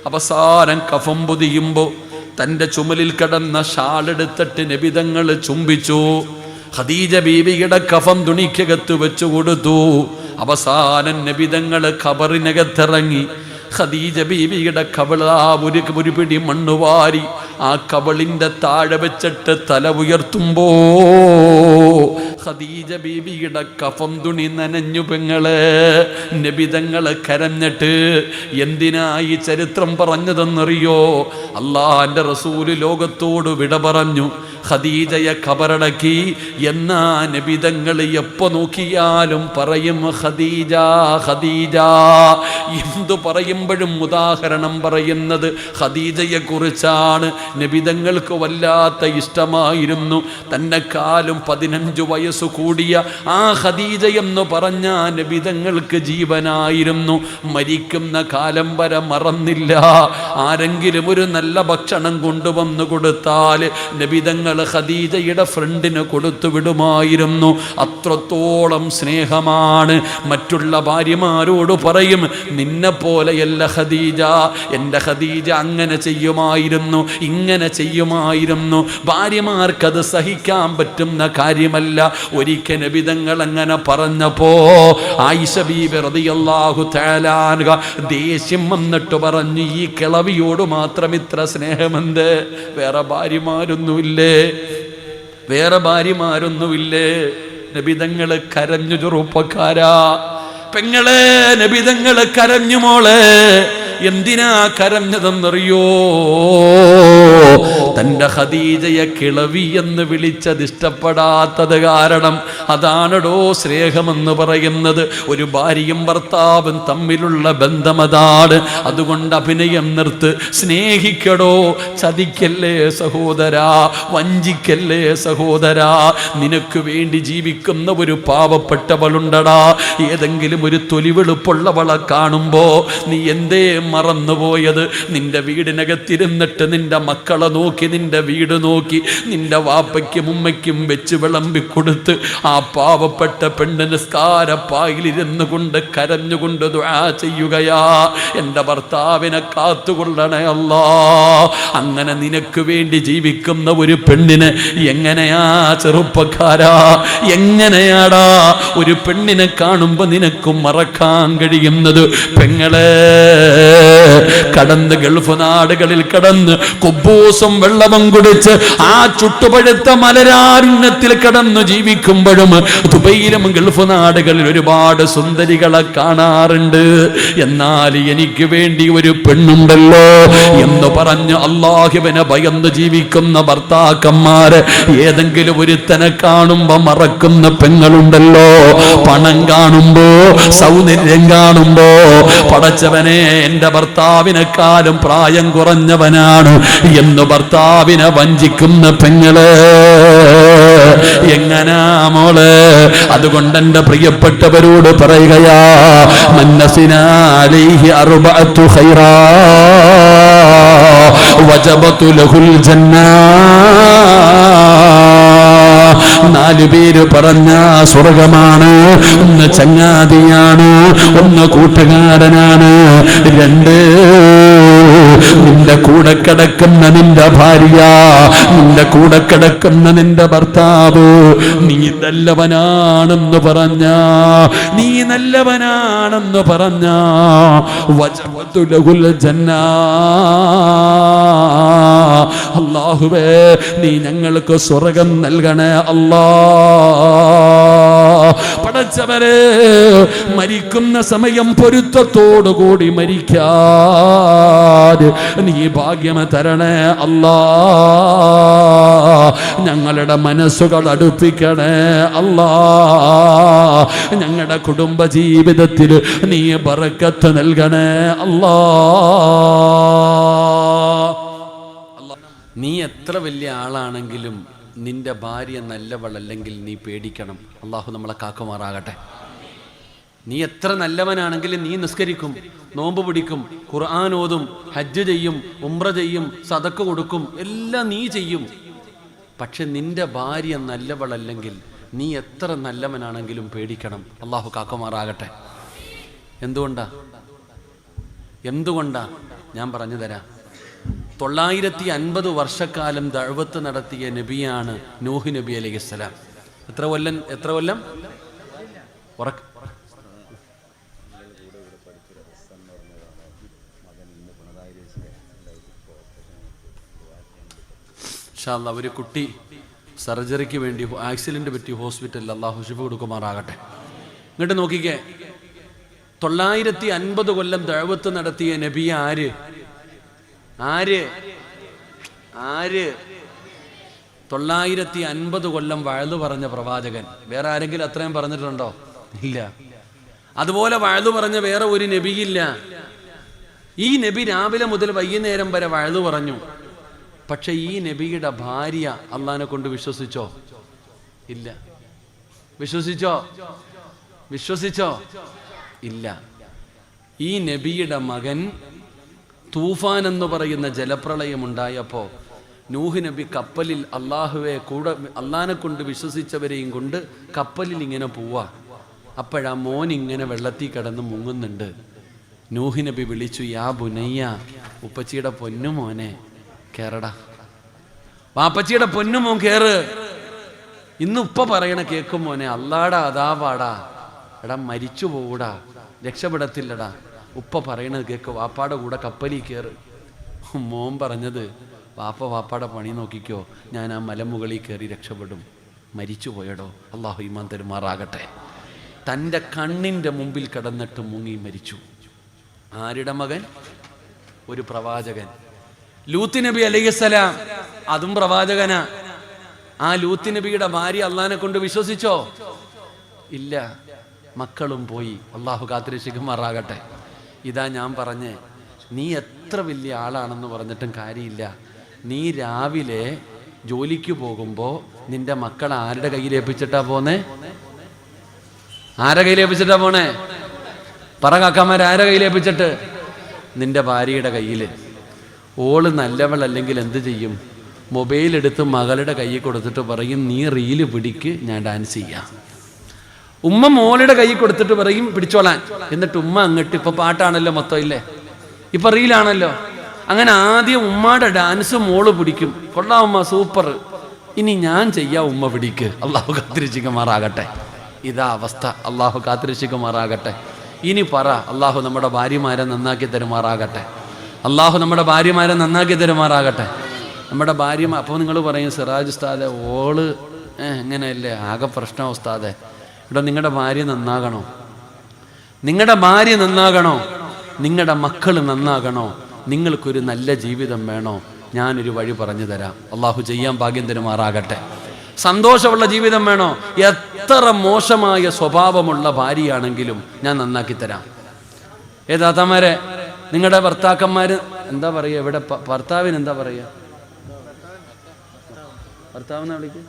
അവസാനം കഫം പൊതിയുമ്പോൾ തൻ്റെ ചുമലിൽ കിടന്ന ഷാളെടുത്തിട്ട് നബി തങ്ങൾ ചുംബിച്ചു. ഖദീജ ബീവിയുടെ കഫം തുണിക്കകത്ത് വെച്ചു കൊടുത്തു. അവസാനം നബി തങ്ങൾ ഖബറിനകത്തിറങ്ങി. ഖദീജ ബീവിയുടെ കബളാ ഒരു പിടി മണ്ണുവാരി ആ കബളിന്റെ താഴെ വെച്ചിട്ട് തല ഉയർത്തുമ്പോ ഖദീജ ബീവിയുടെ കഫം തുണി നനഞ്ഞു. പെങ്ങളെ, നബി തങ്ങൾ കരഞ്ഞിട്ട് എന്തിനാ ഈ ചരിത്രം പറഞ്ഞതെന്നറിയോ? അള്ളാന്റെ റസൂല് ലോകത്തോട് വിട പറഞ്ഞു. ഖദീജയെ ഖബറടക്കി. എന്നാ നബി തങ്ങൾ എപ്പോ നോക്കിയാലും പറയും ഖദീജ ഖദീജ. എന്തു പറയുമ്പോഴും ഉദാഹരണം പറയുന്നത് ഖദീജയെ കുറിച്ചാണ്. നബി തങ്ങൾക്ക് വല്ലാത്ത ഇഷ്ടമായിരുന്നു. തന്നെക്കാലും 15 വയസ്സ് കൂടിയ ആ ഖദീജ എന്ന് പറഞ്ഞ നബി തങ്ങൾക്ക് ജീവനായിരുന്നു. മരിക്കുന്ന കാലം വരെ മറന്നില്ല. ആരെങ്കിലും ഒരു നല്ല ഭക്ഷണം കൊണ്ടുവന്നു കൊടുത്താൽ നബി തങ്ങൾ ഖദീജയുടെ ഫ്രണ്ടിന് കൊടുത്തു വിടുമായിരുന്നു. അത്രത്തോളം സ്നേഹമാണ്. മറ്റുള്ള ഭാര്യമാരോട് പറയും, നിന്നെ പോലെയല്ല ഖദീജ, എൻ്റെ ഖദീജ അങ്ങനെ ചെയ്യുമായിരുന്നു, ഇങ്ങനെ ചെയ്യുമായിരുന്നു. ഭാര്യമാർക്കത് സഹിക്കാൻ പറ്റുന്ന കാര്യമല്ല. ഒരിക്കൽ നബി തങ്ങൾ അങ്ങനെ പറഞ്ഞപ്പോ ആയിഷ ബീബി റളിയല്ലാഹു തആല അൻഹ ദേഷ്യം വന്നിട്ട് പറഞ്ഞു, ഈ കിളവിയോട് മാത്രം ഇത്ര സ്നേഹമെന്ത്? വേറെ ഭാര്യമാരൊന്നുമില്ലേ? വേറെ ഭാര്യമാരൊന്നുമില്ലേ? നബി തങ്ങൾ കരഞ്ഞു. ചെറുപ്പക്കാരാ, പെങ്ങളെ, നബി തങ്ങൾ കരഞ്ഞു. മോളെ, എന്തിനാ കരഞ്ഞതെന്നറിയോ? തൻ്റെ ഖദീജയെ കിളവി എന്ന് വിളിച്ചത് ഇഷ്ടപ്പെടാത്തത് കാരണം. അതാണടോ സ്നേഹമെന്ന് പറയുന്നത്. ഒരു ഭാര്യയും ഭർത്താവും തമ്മിലുള്ള ബന്ധം അതാണ്. അതുകൊണ്ട് അഭിനയം നിർത്ത്, സ്നേഹിക്കടോ. ചതിക്കല്ലേ സഹോദരാ, വഞ്ചിക്കല്ലേ സഹോദരാ. നിനക്ക് വേണ്ടി ജീവിക്കുന്ന ഒരു പാവപ്പെട്ടവളുണ്ടടാ. ഏതെങ്കിലും ഒരു തൊലിവെളുപ്പുള്ളവളെ കാണുമ്പോ നീ എന്തേ മറന്നുപോയത്? നിന്റെ വീടിനകത്തിരുന്നിട്ട് നിന്റെ മക്കളെ നോക്കി, നിന്റെ വീട് നോക്കി, നിന്റെ വാപ്പയ്ക്കും ഉമ്മയ്ക്കും വെച്ച് വിളമ്പിക്കൊടുത്ത് ആ പാവപ്പെട്ട പെണ്ണ് നിസ്കാരപ്പായിലിരുന്നു കൊണ്ട് കരഞ്ഞുകൊണ്ട് ദുആ ചെയ്യുകയാ, എൻ്റെ ഭർത്താവിനെ കാത്തുകൊള്ളണേ അല്ലാ. അങ്ങനെ നിനക്ക് വേണ്ടി ജീവിക്കുന്ന ഒരു പെണ്ണിനെ എങ്ങനെയാ ചെറുപ്പക്കാരാ, എങ്ങനെയാടാ ഒരു പെണ്ണിനെ കാണുമ്പോ നിനക്കും മറക്കാൻ കഴിയുന്നത്? പെങ്ങളെ, കടന്ന് ഗൾഫ് നാടുകളിൽ കടന്ന് കുബൂസും വെള്ളവും കുടിച്ച് ആ ചുട്ടുപഴുത്ത മലരാരുണ്യത്തിൽ കടന്നു ജീവിക്കുമ്പോഴും ദുബൈയിലും ഗൾഫ് നാടുകളിൽ ഒരുപാട് സുന്ദരികളെ കാണാറുണ്ട്. എന്നാൽ എനിക്ക് വേണ്ടി ഒരു പെണ്ണുണ്ടല്ലോ എന്ന് പറഞ്ഞ് അല്ലാഹുവിനെ ഭയന്ന് ജീവിക്കുന്ന ഭർത്താക്കന്മാര് ഏതെങ്കിലും ഒരുത്തനെ കാണുമ്പോ മറക്കുന്ന പെങ്ങളുണ്ടല്ലോ. പണം കാണുമ്പോ, സൗന്ദര്യം കാണുമ്പോ, പടച്ചവനെ എൻ്റെ ഭർത്താവിനെക്കാളും പ്രായം കുറഞ്ഞവനാണ് എന്ന് ഭർത്താവിനെ വഞ്ചിക്കുന്ന പെങ്ങള് എങ്ങനാ മോള്? അതുകൊണ്ട് എൻ്റെ പ്രിയപ്പെട്ടവരോട് പറയുകയാ, മന്നസിനാ അലൈഹി അർബഅത്തു ഖൈറാ വജബതു ലഹുൽ ജന്നാ. 4 പേര് പറഞ്ഞ സ്വർഗമാണ്. ഒന്ന് ചങ്ങാതിയാണ്, ഒന്ന് കൂട്ടുകാരനാണ്, 2 നിന്റെ കൂടെ കിടക്കുന്ന നിന്റെ ഭാര്യ, നിന്റെ കൂടെ കിടക്കുന്ന നിന്റെ ഭർത്താവ്. നീ നല്ലവനാണെന്ന് പറഞ്ഞ, നീ നല്ലവനാണെന്ന് പറഞ്ഞ വജബതു ലഹുൽ ജന്നാ. അല്ലാഹുവേ, നീ ഞങ്ങൾക്ക് സ്വർഗം നൽകണേ അല്ലാ. പടച്ചവരെ, മരിക്കുന്ന സമയം പൊരുത്തത്തോടുകൂടി മരിക്കാതെ നീ ഭാഗ്യം തരണേ അല്ലാ. ഞങ്ങളുടെ മനസ്സുകൾ അടുപ്പിക്കണേ അല്ലാ. ഞങ്ങളുടെ കുടുംബ ജീവിതത്തിൽ നീ ബറക്കത്ത് നൽകണേ അല്ലാ. നീ എത്ര വലിയ ആളാണെങ്കിലും നിന്റെ ഭാര്യ നല്ലവളല്ലെങ്കിൽ നീ പേടിക്കണം. അള്ളാഹു നമ്മളെ കാക്കുമാറാകട്ടെ. നീ എത്ര നല്ലവനാണെങ്കിലും നീ നിസ്കരിക്കും, നോമ്പ് പിടിക്കും, ഖുർആൻ ഓതും, ഹജ്ജ് ചെയ്യും, ഉംറ ചെയ്യും, സദക്ക കൊടുക്കും, എല്ലാം നീ ചെയ്യും. പക്ഷെ നിന്റെ ഭാര്യ നല്ലവളല്ലെങ്കിൽ നീ എത്ര നല്ലവനാണെങ്കിലും പേടിക്കണം. അള്ളാഹു കാക്കുമാറാകട്ടെ. എന്തുകൊണ്ടാ ഞാൻ പറഞ്ഞു തരാം. 950 വർഷക്കാലം ദഅവത്ത് നടത്തിയ നബിയാണ് നൂഹ് നബി അലൈഹിസ്സലാം. എത്ര കൊല്ലം? ഒരു കുട്ടി സർജറിക്ക് വേണ്ടി ആക്സിഡന്റ് പറ്റി ഹോസ്പിറ്റലിൽ, അള്ളാഹു ശിഫ കൊടുക്കുമാറാകട്ടെ. ഇങ്ങോട്ട് നോക്കിക്കേ, 950 കൊല്ലം ദഅവത്ത് നടത്തിയ നബി ആര്? 950 കൊല്ലം വഅദ് പറഞ്ഞ പ്രവാചകൻ. വേറെ ആരെങ്കിലും അത്രയും പറഞ്ഞിട്ടുണ്ടോ? ഇല്ല. അതുപോലെ വഅദ് പറഞ്ഞ വേറെ ഒരു നബിയില്ല. ഈ നബി രാവിലെ മുതൽ വൈകുന്നേരം വരെ വഅദ് പറഞ്ഞു. പക്ഷെ ഈ നബിയുടെ ഭാര്യ അള്ളാഹിനെ കൊണ്ട് വിശ്വസിച്ചോ? ഇല്ല. വിശ്വസിച്ചോ? ഇല്ല. ഈ നബിയുടെ മകൻ തൂഫാൻ എന്ന് പറയുന്ന ജലപ്രളയം ഉണ്ടായപ്പോൾ നൂഹ് നബി കപ്പലിൽ അള്ളാഹിനെ കൊണ്ട് വിശ്വസിച്ചവരെയും കൊണ്ട് കപ്പലിൽ ഇങ്ങനെ പോവാ. അപ്പോഴാ മോൻ ഇങ്ങനെ വെള്ളത്തിൽ കിടന്ന് മുങ്ങുന്നുണ്ട്. നൂഹ് നബി വിളിച്ചു, യാ ബുനയ്യ, ഉപ്പച്ചിയുടെ പൊന്നുമോനെ കേറടാ, വാപ്പച്ചിയുടെ പൊന്നുമോൻ കേറ്. ഇന്ന് ഉപ്പ പറയണ കേക്കും മോനെ, അല്ലാടാ അതാവാടാ, എടാ മരിച്ചു പോകൂടാ, രക്ഷപ്പെടത്തില്ലടാ. ഉപ്പ പറയണത് കേക്ക്, വാപ്പാടെ കൂടെ കപ്പലിൽ കയറ്. മോൻ പറഞ്ഞത്, വാപ്പാടെ പണി നോക്കിക്കോ, ഞാൻ ആ മലമുകളിൽ കയറി രക്ഷപ്പെടും. മരിച്ചു പോയടോ. അള്ളാഹു ഈമാൻ തരുമാറാകട്ടെ. തൻ്റെ കണ്ണിൻ്റെ മുമ്പിൽ കിടന്നിട്ട് മുങ്ങി മരിച്ചു. ആരുടെ മകൻ? ഒരു പ്രവാചകൻ. ലൂത്ത് നബി അലൈഹിസ്സലാം, അതും പ്രവാചകനാ. ആ ലൂത്ത് നബിയുടെ ഭാര്യ അള്ളാഹിനെ കൊണ്ട് വിശ്വസിച്ചോ? ഇല്ല. മക്കളും പോയി. അള്ളാഹു കാത്തിരക്ഷിക്കുമാറാകട്ടെ. ഇതാ ഞാൻ പറഞ്ഞേ, നീ എത്ര വലിയ ആളാണെന്ന് പറഞ്ഞിട്ടും കാര്യമില്ല. നീ രാവിലെ ജോലിക്ക് പോകുമ്പോൾ നിന്റെ മക്കൾ ആരുടെ കയ്യിലേൽപ്പിച്ചിട്ടാ പോന്നേ? ആരെ കയ്യിലേൽപ്പിച്ചിട്ടാ പോണേ? പറ കാക്കാമാർ, ആരെ കയ്യിലേൽപ്പിച്ചിട്ട്? നിന്റെ ഭാര്യയുടെ കയ്യിൽ. ഓള് നല്ലവളല്ലെങ്കിൽ എന്ത് ചെയ്യും? മൊബൈൽ എടുത്ത് മകളുടെ കയ്യിൽ കൊടുത്തിട്ട് പറയും, നീ റീല് പിടിക്ക്, ഞാൻ ഡാൻസ് ചെയ്യാം. ഉമ്മ മോളുടെ കൈ കൊടുത്തിട്ട് പറയും പിടിച്ചോളാൻ. എന്നിട്ട് ഉമ്മ അങ്ങോട്ട്, ഇപ്പൊ പാട്ടാണല്ലോ മൊത്തം, ഇല്ലേ? ഇപ്പൊ റീലാണല്ലോ. അങ്ങനെ ആദ്യം ഉമ്മയുടെ ഡാൻസ് മോള് പിടിക്കും. കൊള്ളാം ഉമ്മ, സൂപ്പർ, ഇനി ഞാൻ ചെയ്യാം, ഉമ്മ പിടിക്ക്. അള്ളാഹു കാത്തിരക്ഷിക്കുമാറാകട്ടെ. ഇതാ അവസ്ഥ. അള്ളാഹു കാത്തിരക്ഷിക്കുമാറാകട്ടെ. ഇനി പറ, അള്ളാഹു നമ്മുടെ ഭാര്യമാരെ നന്നാക്കി തരുമാറാകട്ടെ. അള്ളാഹു നമ്മുടെ ഭാര്യമാരെ നന്നാക്കി തരുമാറാകട്ടെ. നമ്മുടെ ഭാര്യമാർ, അപ്പോൾ നിങ്ങൾ പറയും, സിറാജ് ഉസ്താദെ ഓള് എങ്ങനെയല്ലേ, ആകെ പ്രശ്നം ഉസ്താദെ. ഇവിടെ നിങ്ങളുടെ ഭാര്യ നന്നാകണോ? നിങ്ങളുടെ ഭാര്യ നന്നാകണോ? നിങ്ങളുടെ മക്കൾ നന്നാകണോ? നിങ്ങൾക്കൊരു നല്ല ജീവിതം വേണോ? ഞാനൊരു വഴി പറഞ്ഞു തരാം. അള്ളാഹു ചെയ്യാൻ ഭാഗ്യം തരുമാറാകട്ടെ. സന്തോഷമുള്ള ജീവിതം വേണോ? എത്ര മോശമായ സ്വഭാവമുള്ള ഭാര്യയാണെങ്കിലും ഞാൻ നന്നാക്കി തരാം. ഏതാത്തമാരെ, നിങ്ങളുടെ ഭർത്താക്കന്മാര് എന്താ പറയുക? ഇവിടെ ഭർത്താവിന് എന്താ പറയുക? ഭർത്താവിനെ വിളിക്കുക.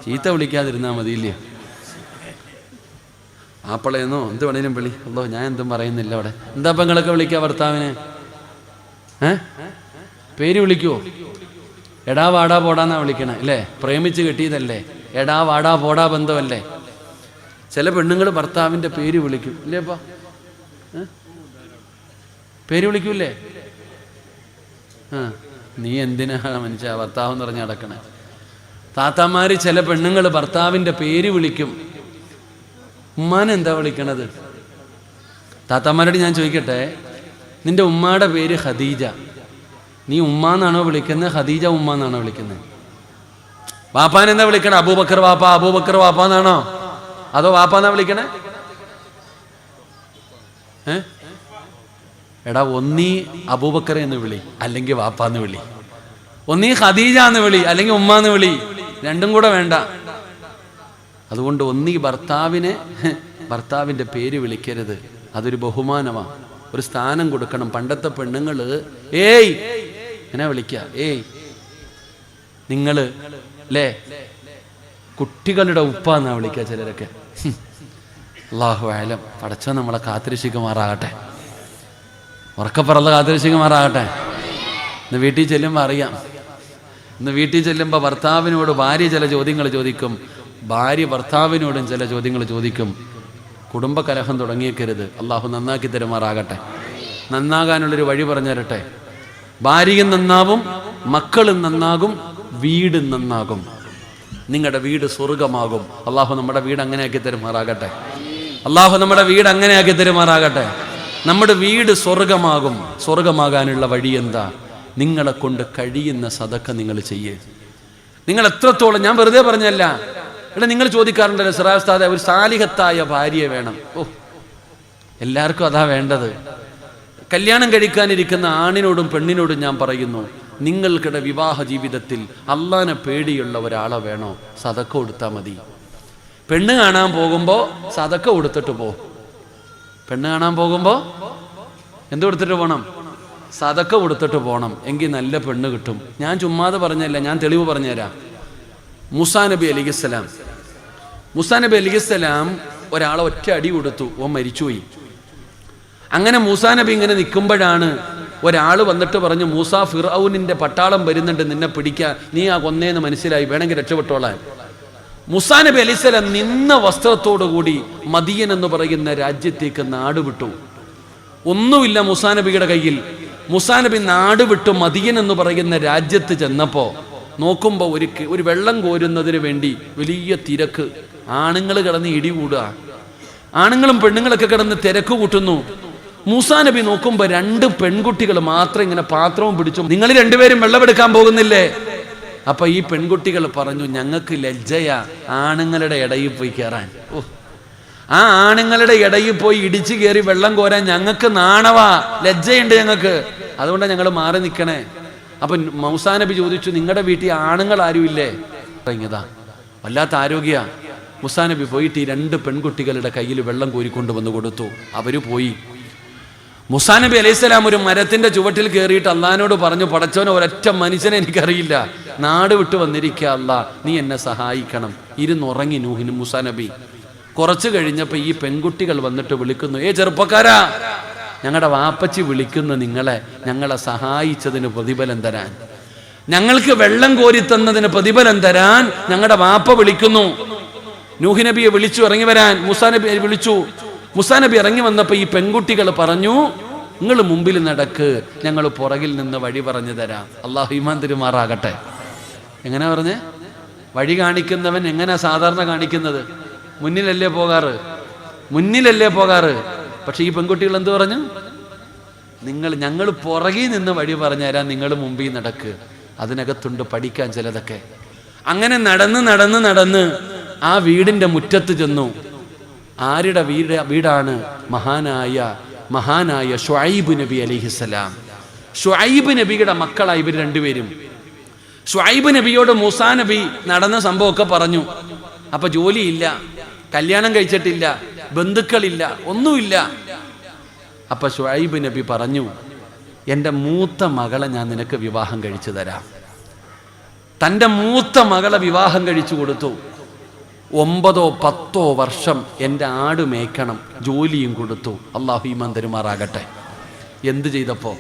ചീത്ത വിളിക്കാതിരുന്നാൽ മതിയില്ലേ? ആപ്പളയെന്നോ എന്ത് വേണേലും വിളി. അല്ലോ, ഞാൻ എന്തും പറയുന്നില്ല അവിടെ. എന്താ ഇപ്പം നിങ്ങളൊക്കെ വിളിക്കുക ഭർത്താവിനെ? പേര് വിളിക്കുവോ? എടാ വാടാ പോടാന്നാ വിളിക്കണേ, അല്ലേ? പ്രേമിച്ച് കെട്ടിയതല്ലേ? എടാ വാടാ പോടാ ബന്ധമല്ലേ? ചില പെണ്ണുങ്ങൾ ഭർത്താവിൻ്റെ പേര് വിളിക്കും, ഇല്ലേപ്പാ? പേര് വിളിക്കൂല്ലേ? നീ എന്തിനാ മനുഷ്യ ഭർത്താവ് എന്ന് പറഞ്ഞ് നടക്കണേ? താത്താമാര്, ചില പെണ്ണുങ്ങൾ ഭർത്താവിൻ്റെ പേര് വിളിക്കും. ഉമ്മാനെ എന്താ വിളിക്കണത്? താത്താമാരോട് ഞാൻ ചോദിക്കട്ടെ, നിന്റെ ഉമ്മാടെ പേര് ഖദീജ, നീ ഉമ്മാന്നാണോ വിളിക്കുന്നത്? ഖദീജ ഉമ്മാന്നാണോ വിളിക്കുന്നത്? വാപ്പാൻ എന്താ വിളിക്കണേ? അബൂബക്കർ വാപ്പ, അബൂബക്കർ വാപ്പാന്നാണോ? അതോ വാപ്പാന്നാ വിളിക്കണേ? എടാ, ഒന്നീ അബൂബക്കർ എന്ന് വിളി, അല്ലെങ്കിൽ വാപ്പാന്ന് വിളി. ഒന്നീ ഖദീജ എന്ന് വിളി, അല്ലെങ്കിൽ ഉമ്മാന്ന് വിളി. രണ്ടും കൂടെ വേണ്ട. അതുകൊണ്ട് ഒന്നീ ഭർത്താവിൻ്റെ പേര് വിളിക്കരുത്. അതൊരു ബഹുമാനമാണ്, ഒരു സ്ഥാനം കൊടുക്കണം. പണ്ടത്തെ പെണ്ണുങ്ങൾ ഏയ് എന്നെ വിളിക്കുക, ഏയ് നിങ്ങൾ അല്ലേ കുട്ടികളുടെ ഉപ്പ എന്നാ വിളിക്കുക ചിലരൊക്കെ. അല്ലാഹു അഅലം. പടച്ചോ നമ്മളെ കാത്തിരക്ഷിക്കുമാറാകട്ടെ, ഉറക്കപ്പറന്ന് കാത്തിരക്ഷിക്കുമാറാകട്ടെ. ഇന്ന് വീട്ടിൽ ചെല്ലുമ്പോൾ അറിയാം, ഇന്ന് വീട്ടിൽ ചെല്ലുമ്പോൾ ഭർത്താവിനോട് ഭാര്യ ചില ചോദ്യങ്ങൾ ചോദിക്കും, ഭാര്യ ഭർത്താവിനോടും ചില ചോദ്യങ്ങൾ ചോദിക്കും. കുടുംബകലഹം തുടങ്ങിയേക്കരുത്. അള്ളാഹു നന്നാക്കി തരുമാറാകട്ടെ, നന്നാകാനുള്ളൊരു വഴി പറഞ്ഞു തരട്ടെ. ഭാര്യയും നന്നാവും, മക്കളും നന്നാകും, വീടും നന്നാകും. നിങ്ങളുടെ വീട് സ്വർഗമാകും. അള്ളാഹു നമ്മുടെ വീട് അങ്ങനെ ആക്കി തരുമാറാകട്ടെ. അള്ളാഹു നമ്മുടെ വീട് അങ്ങനെ ആക്കി തരുമാറാകട്ടെ. നമ്മുടെ വീട് സ്വർഗമാകും. സ്വർഗമാകാനുള്ള വഴി എന്താ? നിങ്ങളെ കൊണ്ട് കഴിയുന്ന സദക്ക നിങ്ങൾ ചെയ്യേ. നിങ്ങൾ എത്രത്തോളം, ഞാൻ വെറുതെ പറഞ്ഞല്ല. എടാ നിങ്ങൾ ചോദിക്കാറുണ്ടല്ലോ സിറാജ് ഉസ്താദേ ഒരു സാലിഹത്തായ ഭാര്യയെ വേണം. ഓ, എല്ലാവർക്കും അതാ വേണ്ടത്. കല്യാണം കഴിക്കാനിരിക്കുന്ന ആണിനോടും പെണ്ണിനോടും ഞാൻ പറയുന്നു, നിങ്ങൾക്കിടെ വിവാഹ ജീവിതത്തിൽ അള്ളാനെ പേടിയുള്ള ഒരാളെ വേണോ? സദക്ക കൊടുത്താൽ മതി. പെണ്ണ് കാണാൻ പോകുമ്പോൾ സദക്ക കൊടുത്തിട്ട് പോ. പെണ്ണ് കാണാൻ പോകുമ്പോൾ എന്ത് കൊടുത്തിട്ട് പോകണം? സദക്ക കൊടുത്തിട്ട് പോകണം. എങ്കിൽ നല്ല പെണ്ണ് കിട്ടും. ഞാൻ ചുമ്മാതെ പറഞ്ഞല്ല, ഞാൻ തെളിവ് പറഞ്ഞുതരാം. മൂസാ നബി അലൈഹിസ്സലാം ഒരാളെ ഒറ്റ അടി കൊടുത്തു, ഓൻ മരിച്ചുപോയി. അങ്ങനെ മൂസാ നബി ഇങ്ങനെ നിൽക്കുമ്പോഴാണ് ഒരാൾ വന്നിട്ട് പറഞ്ഞു, മൂസാ ഫിർഔനിന്റെ പട്ടാളം വരുന്നുണ്ട് നിന്നെ പിടിക്കാൻ, നീ ആ കൊന്നേന്ന് മനസ്സിലായി, വേണമെങ്കിൽ രക്ഷപ്പെട്ടോളാൻ. മൂസാ നബി അലൈഹിസ്സലാം നിന്ന വസ്ത്രത്തോടുകൂടി മദിയൻ എന്ന് പറയുന്ന രാജ്യത്തേക്ക് നാട് വിട്ടു. ഒന്നുമില്ല മൂസാ നബിയുടെ കയ്യിൽ. മൂസാ നബി നാട് വിട്ടു മദിയൻ എന്ന് പറയുന്ന രാജ്യത്ത് ചെന്നപ്പോ നോക്കുമ്പോൾ ഒരു വെള്ളം കോരുന്നതിന് വേണ്ടി വലിയ തിരക്ക്. ആണുങ്ങൾ കിടന്ന് ഇടികൂടുക, ആണുങ്ങളും പെണ്ണുങ്ങളൊക്കെ കിടന്ന് തിരക്ക് കൂട്ടുന്നു. മൂസാ നബി നോക്കുമ്പോൾ 2 പെൺകുട്ടികൾ മാത്രം ഇങ്ങനെ പാത്രവും പിടിച്ചു. നിങ്ങൾ രണ്ടുപേരും വെള്ളമെടുക്കാൻ പോകുന്നില്ലേ? അപ്പൊ ഈ പെൺകുട്ടികൾ പറഞ്ഞു, ഞങ്ങൾക്ക് ലജ്ജയാ ആണുങ്ങളുടെ ഇടയിൽ പോയി കയറാൻ. ഓ, ആ ആണുങ്ങളുടെ ഇടയിൽ പോയി ഇടിച്ചു കയറി വെള്ളം കോരാൻ ഞങ്ങൾക്ക് നാണവാ, ലജ്ജയുണ്ട് ഞങ്ങൾക്ക്, അതുകൊണ്ടാണ് ഞങ്ങൾ മാറി നിൽക്കണേ. അപ്പൊ മൂസാ നബി ചോദിച്ചു, നിങ്ങളുടെ വീട്ടിൽ ആണുങ്ങൾ ആരും ഇല്ലേ? ഇതാ വല്ലാത്ത ആരോഗ്യ. മൂസാ നബി പോയിട്ട് ഈ 2 പെൺകുട്ടികളുടെ കയ്യിൽ വെള്ളം കോരിക്കൊണ്ട് വന്ന് കൊടുത്തു. അവര് പോയി. മൂസാ നബി അലൈഹിസ്സലാം ഒരു മരത്തിന്റെ ചുവട്ടിൽ കയറിയിട്ട് അള്ളാഹിനോട് പറഞ്ഞു, പടച്ചോനെ ഒരൊറ്റ മനുഷ്യനെ എനിക്കറിയില്ല, നാട് വിട്ടു വന്നിരിക്കുക, അല്ലാ നീ എന്നെ സഹായിക്കണം. ഇരുന്നുറങ്ങി മൂസാ നബി. കുറച്ചു കഴിഞ്ഞപ്പോൾ ഈ പെൺകുട്ടികൾ വന്നിട്ട് വിളിക്കുന്നു, ചെറുപ്പക്കാരാ, ഞങ്ങളുടെ വാപ്പച്ചി വിളിക്കുന്നു നിങ്ങളെ, ഞങ്ങളെ സഹായിച്ചതിന് പ്രതിഫലം തരാൻ, ഞങ്ങൾക്ക് വെള്ളം കോരി തന്നതിന് പ്രതിഫലം തരാൻ ഞങ്ങളുടെ വാപ്പ വിളിക്കുന്നു. നൂഹ് നബിയെ വിളിച്ചു ഇറങ്ങി വരാൻ മൂസാ നബി വിളിച്ചു. മൂസാ നബി ഇറങ്ങി വന്നപ്പോൾ ഈ പെൺകുട്ടികൾ പറഞ്ഞു, നിങ്ങൾ മുമ്പിൽ നടക്ക്, ഞങ്ങൾ പുറകിൽ നിന്ന് വഴി പറഞ്ഞു തരാം. അള്ളാഹു ഈമാൻ തരുമാറാകട്ടെ. എങ്ങനെ പറഞ്ഞേ? വഴി കാണിക്കുന്നവൻ എങ്ങനെ സാധാരണ കാണിക്കുന്നത്? മുന്നിലല്ലേ പോകാറ്. പക്ഷെ ഈ പെൺകുട്ടികൾ എന്ത് പറഞ്ഞു? ഞങ്ങൾ പുറകിൽ നിന്ന് വഴി പറഞ്ഞു തരാൻ, നിങ്ങൾ മുമ്പിൽ നടക്ക്. അതിനകത്തുണ്ട് പഠിക്കാൻ ചിലതൊക്കെ. അങ്ങനെ നടന്ന് ആ വീടിന്റെ മുറ്റത്ത് ചെന്നു. ആരുടെ വീടാണ്? മഹാനായ ശുഐബ് നബി അലൈഹിസ്സലാം. ശുഐബ് നബിയുടെ മക്കളായി ഇവർ രണ്ടുപേരും. ശുഐബ് നബിയോട് മൂസാ നബി നടന്ന സംഭവമൊക്കെ പറഞ്ഞു. അപ്പൊ ജോലിയില്ല, കല്യാണം കഴിച്ചിട്ടില്ല, ബന്ധുക്കളില്ല, ഒന്നുമില്ല. അപ്പൊ ശുഐബ് നബി പറഞ്ഞു, എൻ്റെ മൂത്ത മകളെ ഞാൻ നിനക്ക് വിവാഹം കഴിച്ചു തരാം. തൻ്റെ മൂത്ത മകളെ വിവാഹം കഴിച്ചു കൊടുത്തു. 9-10 വർഷം എൻ്റെ ആട് മേയ്ക്കണം, ജോലിയും കൊടുത്തു. അല്ലാഹു ഈമാൻ തരുമാറാകട്ടെ. എന്ത് ചെയ്തപ്പോ?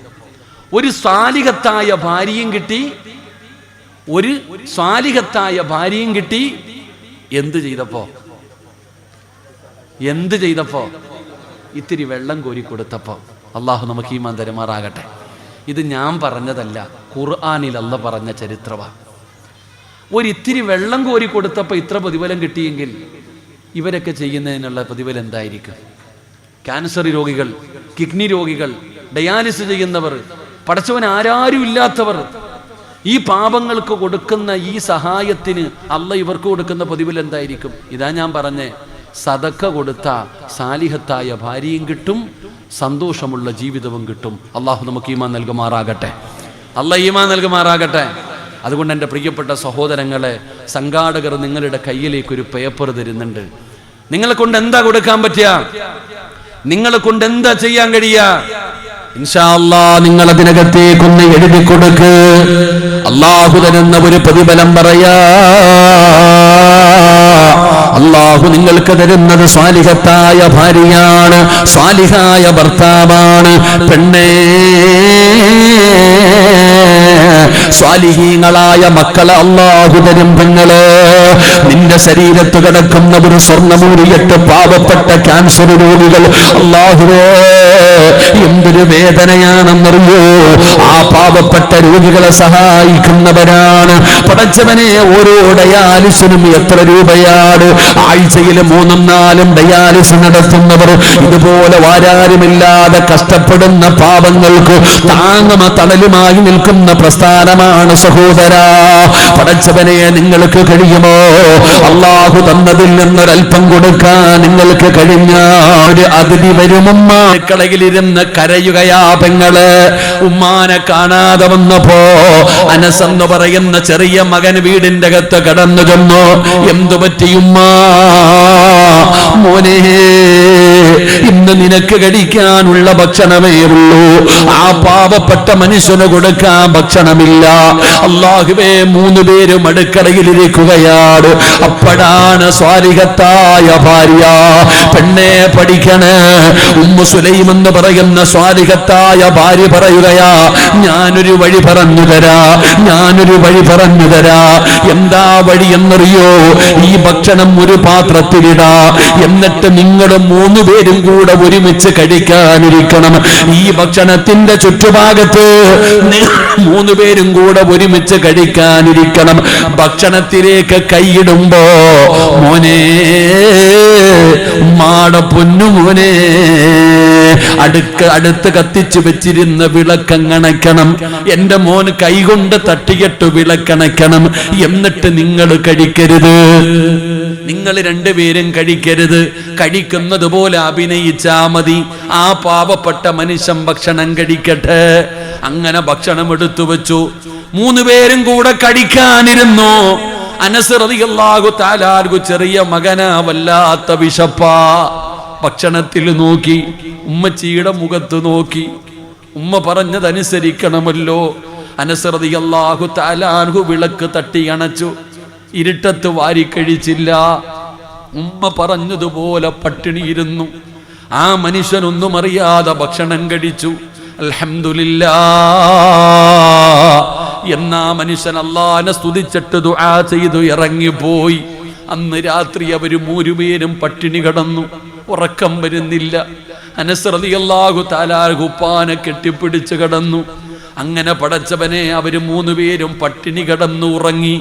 ഒരു സാലിഹത്തായ ഭാര്യയും കിട്ടി. എന്ത് ചെയ്തപ്പോ? ഇത്തിരി വെള്ളം കോരി കൊടുത്തപ്പോ. അല്ലാഹു നമുക്ക് ഈമാൻ തരുമാറാകട്ടെ. ഇത് ഞാൻ പറഞ്ഞതല്ല, ഖുർആനിൽ അല്ലാഹു പറഞ്ഞ ചരിത്രമാണ്. ഒരിത്തിരി വെള്ളം കോരി കൊടുത്തപ്പോൾ ഇത്ര പ്രതിഫലം കിട്ടിയെങ്കിൽ ഇവരൊക്കെ ചെയ്യുന്നതിനുള്ള പ്രതിഫലം എന്തായിരിക്കും? ക്യാൻസർ രോഗികൾ, കിഡ്നി രോഗികൾ, ഡയാലിസിസ് ചെയ്യുന്നവർ, പടച്ചവൻ ആരാരും ഇല്ലാത്തവർ, ഈ പാപങ്ങൾക്ക് കൊടുക്കുന്ന ഈ സഹായത്തിന് അല്ലാഹു ഇവർക്ക് കൊടുക്കുന്ന പ്രതിഫലം എന്തായിരിക്കും? ഇതാ ഞാൻ പറഞ്ഞേ, സദക്ക കൊടുത്ത സാലിഹത്തായ ഭാര്യയും കിട്ടും, സന്തോഷമുള്ള ജീവിതവും കിട്ടും. അല്ലാഹു നമുക്ക് ഈമാൻ നൽകുമാറാകട്ടെ. അതുകൊണ്ട് എൻ്റെ പ്രിയപ്പെട്ട സഹോദരങ്ങളെ, സംഘാടകർ നിങ്ങളുടെ കയ്യിലേക്ക് ഒരു പേപ്പർ തരുന്നുണ്ട്. നിങ്ങളെ കൊണ്ട് എന്താ കൊടുക്കാൻ പറ്റുക? നിങ്ങളെ കൊണ്ട് എന്താ ചെയ്യാൻ കഴിയുക? ഇൻഷാ അല്ലാഹ് നിങ്ങൾ അതിനകത്തേക്കൊന്ന് എഴുതി കൊടുക്ക്. അല്ലാഹു തരുന്ന ഒരു പ്രതിഫലം പറയാ. അല്ലാഹു നിങ്ങൾക്ക് തരുന്നത് സ്വാലിഹത്തായ ഭാര്യയാണ്, സ്വാലിഹായ ഭർത്താവാണ്. പെണ്ണേ, സ്വാലിഹീങ്ങളായ മക്കളെ അല്ലാഹു തരും. പെങ്ങള്, നിന്റെ ശരീരത്ത് കിടക്കുന്ന ഒരു സ്വർണ്ണമൂരിയിട്ട് പാവപ്പെട്ട ക്യാൻസർ രോഗികൾ, അല്ലാഹുവേ എന്തൊരു വേദനയാണെന്നറിയോ. ആ പാവപ്പെട്ട രോഗികളെ സഹായിക്കുന്നവരാണ്. പടച്ചവനെ, ഓരോ ഡയാലിസിനും എത്ര രൂപയാണ്? ആഴ്ചയിൽ 3-4 ഡയാലിസ് നടത്തുന്നവർ, ഇതുപോലെ വാരാരുമില്ലാതെ കഷ്ടപ്പെടുന്ന പാവങ്ങൾക്ക് താങ്ങുമ തണലുമായി നിൽക്കുന്ന പ്രസ്ഥാനമാണ് സഹോദരാ. പടച്ചവനെ, നിങ്ങൾക്ക് കഴിയുമോ? അല്ലാഹു തന്നതിൽ നിന്നൊരൽപ്പം കൊടുക്കാൻ നിങ്ങൾക്ക് കഴിഞ്ഞ ഒരു അതിഥി വരുമുമ്മ കളയിലിരുന്ന് കരയുകയാ പെങ്ങള്. ഉമ്മാനെ കാണാതെ വന്നപ്പോ അനസ് എന്ന് പറയുന്ന ചെറിയ മകൻ വീടിന്റെ അകത്ത് കടന്നു ചെന്നു. എന്തു പറ്റിയുമ്മ? മോനെ, ഇന്ന് നിനക്ക് കഴിക്കാനുള്ള ഭക്ഷണമേ ഉള്ളൂ. ആ പാവപ്പെട്ട മനുഷ്യന് കൊടുക്കാൻ ഭക്ഷണമില്ല. അല്ലാഹുവേ, 3 പേരും അടുക്കളയിലിരിക്കുകയാണ്. അപ്പോഴാണ് സ്വാലിഹത്തായ ഭാര്യ, പെണ്ണെ പഠിക്കണേ, ഉമ്മു സുലൈം എന്ന് പറയുന്ന സ്വാലിഹത്തായ ഭാര്യ പറയുകയാ, ഞാനൊരു വഴി പറഞ്ഞു തരാ, ഞാനൊരു വഴി പറഞ്ഞു തരാ. എന്താ വഴി എന്നറിയോ? ഈ ഭക്ഷണം ഒരു പാത്രത്തിലിടാ, എന്നിട്ട് നിങ്ങൾ 3 പേരും കൂടെ ഒരുമിച്ച് കഴിക്കാനിരിക്കണം. ഈ ഭക്ഷണത്തിന്റെ ചുറ്റുഭാഗത്ത് 3 പേരും കൂടെ ഒരുമിച്ച് കഴിക്കാനിരിക്കണം. ഭക്ഷണത്തിലേക്ക് കൈയിടുമ്പോ, മോനെ, ഉമ്മാടെ പൊന്നുമോനെ, അടുത്ത് കത്തിച്ചു വെച്ചിരുന്ന വിളക്കണക്കണം. എന്റെ മോന് കൈകൊണ്ട് തട്ടിയിട്ട് വിളക്കണക്കണം. എന്നിട്ട് നിങ്ങൾ കഴിക്കരുത്, നിങ്ങൾ 2 പേരും കഴിക്കരുത്. കഴിക്കുന്നത് പോലെ അഭിനയിച്ചാ മതി. ആ പാവപ്പെട്ട മനുഷ്യൻ ഭക്ഷണം കഴിക്കട്ടെ. അങ്ങനെ ഭക്ഷണം എടുത്തു വെച്ചു. 3 പേരും കൂടെ കഴിക്കാനിരുന്നു. അനസ് റളിയല്ലാഹു തആല അൻഹു ചെറിയ മകനാ, വല്ലാത്ത വിശപ്പാ. ഭക്ഷണത്തിൽ നോക്കി, ഉമ്മച്ചിയുടെ മുഖത്ത് നോക്കി. ഉമ്മ പറഞ്ഞതനുസരിക്കണമല്ലോ. അനസ് റളിയല്ലാഹു തആല അൻഹു വിളക്ക് തട്ടി അണച്ചു. ഇരുട്ടത്ത് വാരിക്കഴിച്ചില്ല. ഉമ്മ പറഞ്ഞതുപോലെ പട്ടിണിയിരുന്നു. ആ മനുഷ്യനൊന്നും അറിയാതെ ഭക്ഷണം കഴിച്ചു. അൽഹംദുലില്ലാഹ്. എന്നാ മനുഷ്യൻ അല്ലാഹനെ സ്തുതിച്ചിട്ട് ദുആ ചെയ്തു ഇറങ്ങിപ്പോയി. അന്ന് രാത്രി അവര് 3 പേരും പട്ടിണി കിടന്നു. ഉറക്കം വരുന്നില്ല. അനസ് റളിയല്ലാഹു തആല ഉപ്പാനെ കെട്ടിപ്പിടിച്ച് കിടന്നു. അങ്ങനെ പടച്ചവനെ, അവര് 3 പേരും പട്ടിണി കിടന്നു ഉറങ്ങി.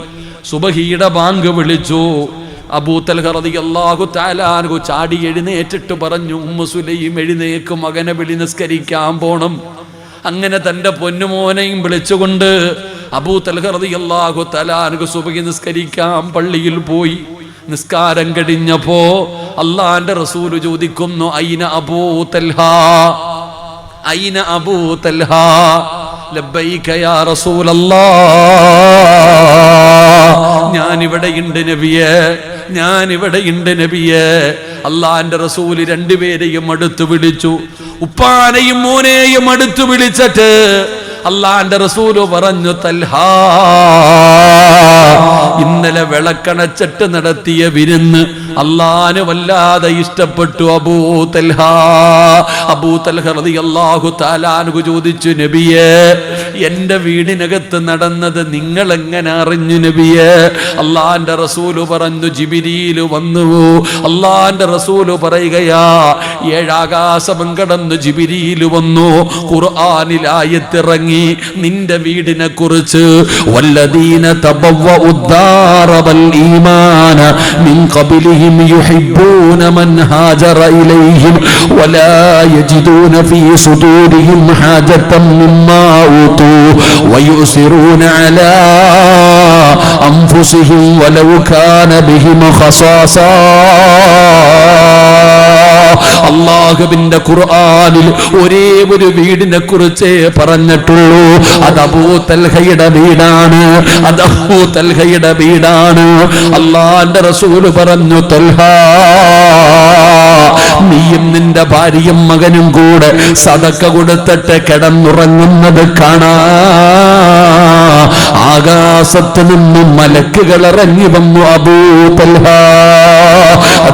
സുബഹിയുടെ ബാങ്ക് വിളിച്ചു. അബൂ തൽഹ റളിയല്ലാഹു തആല അൻഹു ചാടി എഴുന്നേറ്റിട്ട് പറഞ്ഞു, ഉമ്മു സുലൈം എഴുന്നേക്ക്, മകനെ വിളി നിസ്കരിക്കാൻ പോണം. അങ്ങനെ തന്റെ പൊന്നുമോനെയും വിളിച്ചുകൊണ്ട് അബൂ തൽഹ റളിയല്ലാഹു തആല അൻഹു സുബഹി നിസ്കരിക്കാൻ പള്ളിയിൽ പോയി. നിസ്കാരം കഴിഞ്ഞപ്പോ അല്ലാഹുവിന്റെ റസൂൽ ചോദിക്കുന്നു, ഐന അബൂ തൽഹ, ഐന അബൂ തൽഹ? ലബ്ബൈക യാ റസൂലല്ലാഹ്, ഞാനിവിടെയുണ്ട് നബിയേ, ഞാനിവിടെയുണ്ട് നബിയേ. അല്ലാഹുവിന്റെ റസൂൽ 2 പേരെയും അടുത്ത് വിളിച്ചു. ഉപ്പാനെയും മോനെയും അടുത്ത് വിളിച്ചിട്ട് അല്ലാഹുവിന്റെ റസൂൽ പറഞ്ഞു, തൽഹാ, ഇന്നലെ വിളക്കണച്ചിട്ട് നടത്തിയ വിരുന്ന് അല്ലാഹുവിന് വല്ലാതെ ഇഷ്ടപ്പെട്ടു. അബൂ തൽഹ, അബൂ തൽഹ റളിയല്ലാഹു തആല അൻഹു ചോദിച്ചു, നബിയേ, എന്റെ വീടിനകത്ത് നടന്നത് നിങ്ങൾ എങ്ങനെ അറിഞ്ഞു നബിയേ? അല്ലാഹുവിന്റെ റസൂൽ പറഞ്ഞു, ജിബ്രീൽ വന്നു. അല്ലാഹുവിന്റെ റസൂൽ പറയുകയാ, 7 ആകാശം കടന്ന് ജിബ്രീൽ വന്നു. ഖുർആനിൽ ആയത്തിറങ്ങി നിന്റെ വീടിനെ കുറിച്ച്. വല്ലദീന തബവ്വഉദ്ദാറ വൽ ഈമാന മിൻ ഖബ്ലിഹിം യുഹിബ്ബൂന മൻ ഹാജറ ഇലൈഹിം വലാ യജിദൂന ഫീ സുദൂരിഹിം ഹാജതൻ മിമ്മാ ഊതു വയുസിറൂന അലാ അൻഫുസിഹിം വലൗ കാന ബിഹിം ഖസാസാ. അല്ലാഹുവിന്റെ ഖുർആനിൽ ഒരേ ഒരു വീടിനെ കുറിച്ച് പറഞ്ഞിട്ടുള്ളൂ. അത് അബൂ തൽഹയുടെ വീടാണ്, അത് അബൂ തൽഹയുടെ വീടാണ്. അല്ലാഹുവിന്റെ റസൂൽ പറഞ്ഞു, തൽഹ, നീയും നിന്റെ ഭാര്യയും മകനും കൂടെ സദക്ക കൊടുത്തിട്ട് കിടന്നുറങ്ങുന്നത് കാണാ. ആകാശത്ത് നിന്നും മലക്കുകൾ ഇറങ്ങി വന്നു. അബൂ തൽഹ